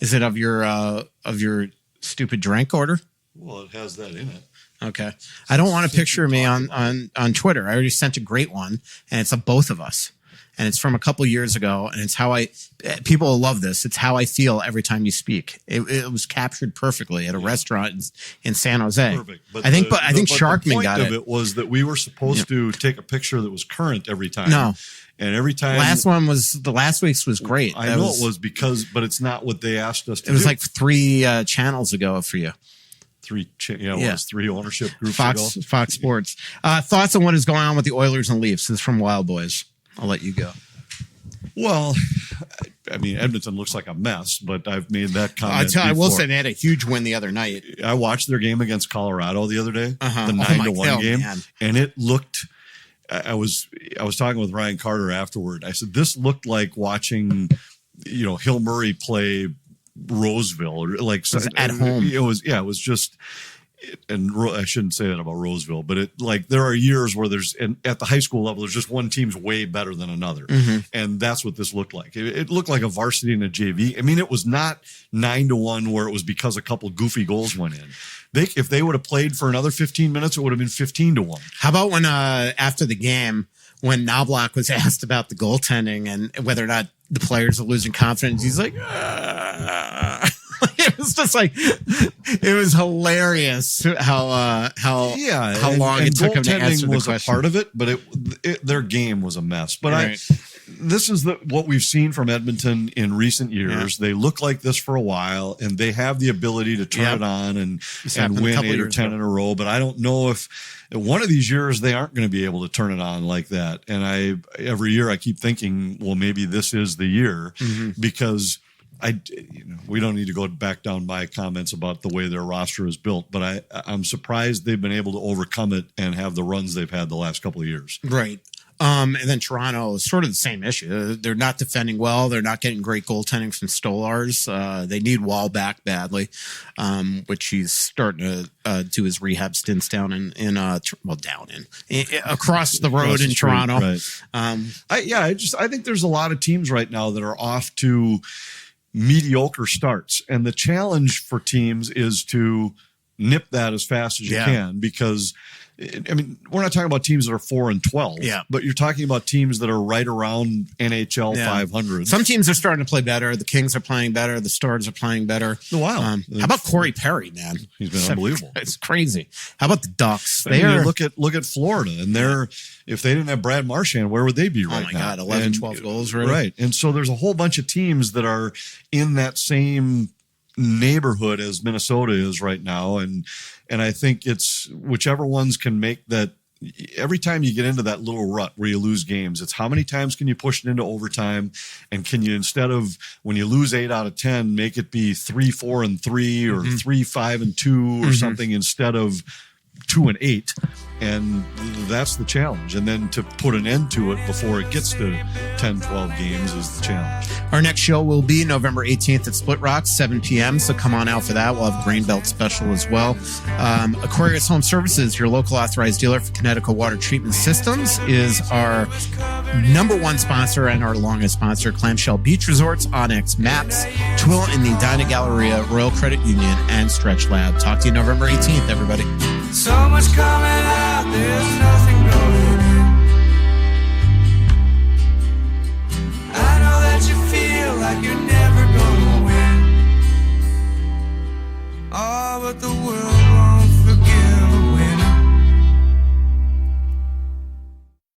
[SPEAKER 1] Is it of your stupid drink order?
[SPEAKER 2] Well, it has that in it.
[SPEAKER 1] Okay. I don't want a picture of me on Twitter. I already sent a great one, and it's of both of us. And it's from a couple years ago, and it's how people will love this. It's how I feel every time you speak. It was captured perfectly at a restaurant in San Jose. Perfect. But I think Sharkman got it. The point
[SPEAKER 2] of it was that we were supposed to take a picture that was current every time.
[SPEAKER 1] No.
[SPEAKER 2] And every time.
[SPEAKER 1] Last week's was great.
[SPEAKER 2] I know it was but it's not what they asked us to do.
[SPEAKER 1] It was like 3 channels ago for you.
[SPEAKER 2] It was 3 ownership groups ago.
[SPEAKER 1] Fox Sports. Thoughts on what is going on with the Oilers and Leafs? This is from Wild Boys. I'll let you go.
[SPEAKER 2] Well, I mean, Edmonton looks like a mess, but I've made that comment.
[SPEAKER 1] I will say they had a huge win the other night.
[SPEAKER 2] I watched their game against Colorado the other day, the 9-1 game, and it looked. I was talking with Ryan Carter afterward. I said this looked like watching, Hill Murray play Roseville, or like
[SPEAKER 1] at home.
[SPEAKER 2] It was just. And I shouldn't say that about Roseville, but there are years where at the high school level, there's just one team's way better than another. Mm-hmm. And that's what this looked like. It looked like a varsity and a JV. I mean, it was not 9-1 where it was because a couple goofy goals went in. If they would have played for another 15 minutes, it would have been 15-1.
[SPEAKER 1] How about when, after the game, when Knobloch was asked about the goaltending and whether or not the players are losing confidence, he's like, it was just it was hilarious how long it took him to answer the question.
[SPEAKER 2] Was a part of it, but their game was a mess. But this is what we've seen from Edmonton in recent years. Yeah. They look like this for a while, and they have the ability to turn it on and win 8 or 10 in a row. But I don't know if one of these years they aren't going to be able to turn it on like that. And every year I keep thinking, well, maybe this is the year because. We don't need to go back down my comments about the way their roster is built, but I'm surprised they've been able to overcome it and have the runs they've had the last couple of years.
[SPEAKER 1] Right. And then Toronto is sort of the same issue. They're not defending well. They're not getting great goaltending from Stolars. They need Wall back badly, which he's starting to do his rehab stints down across the road in Toronto.
[SPEAKER 2] Right. I think there's a lot of teams right now that are off to mediocre starts, and the challenge for teams is to nip that as fast as you can, because I mean, we're not talking about teams that are 4-12, but you're talking about teams that are right around NHL 500.
[SPEAKER 1] Some teams are starting to play better. The Kings are playing better. The Stars are playing better.
[SPEAKER 2] Wow.
[SPEAKER 1] How about Corey Perry, man?
[SPEAKER 2] He's been unbelievable.
[SPEAKER 1] It's crazy. How about the Ducks?
[SPEAKER 2] Look at Florida, and if they didn't have Brad Marchand, where would they be right now?
[SPEAKER 1] Oh my God, 11, 12 goals, really?
[SPEAKER 2] Right. And so there's a whole bunch of teams that are in that same neighborhood as Minnesota is right now, and I think it's whichever ones can make that. Every time you get into that little rut where you lose games, it's how many times can you push it into overtime, and can you, instead of when you lose 8 out of 10, make it be 3-4-3 or 3-5-2 or something instead of 2-8, and that's the challenge. And then to put an end to it before it gets to 10-12 games is the challenge.
[SPEAKER 1] Our next show will be November 18th at Splitrocks, 7 p.m. So come on out for that. We'll have a Grain Belt special as well. Aquarius Home Services, your local authorized dealer for Connecticut Water Treatment Systems, is our #1 sponsor and our longest sponsor. Clamshell Beach Resorts, Onyx Maps, Twill in the Edina Galleria, Royal Credit Union, and Stretch Lab. Talk to you November 18th, everybody.
[SPEAKER 7] So much coming out, there's nothing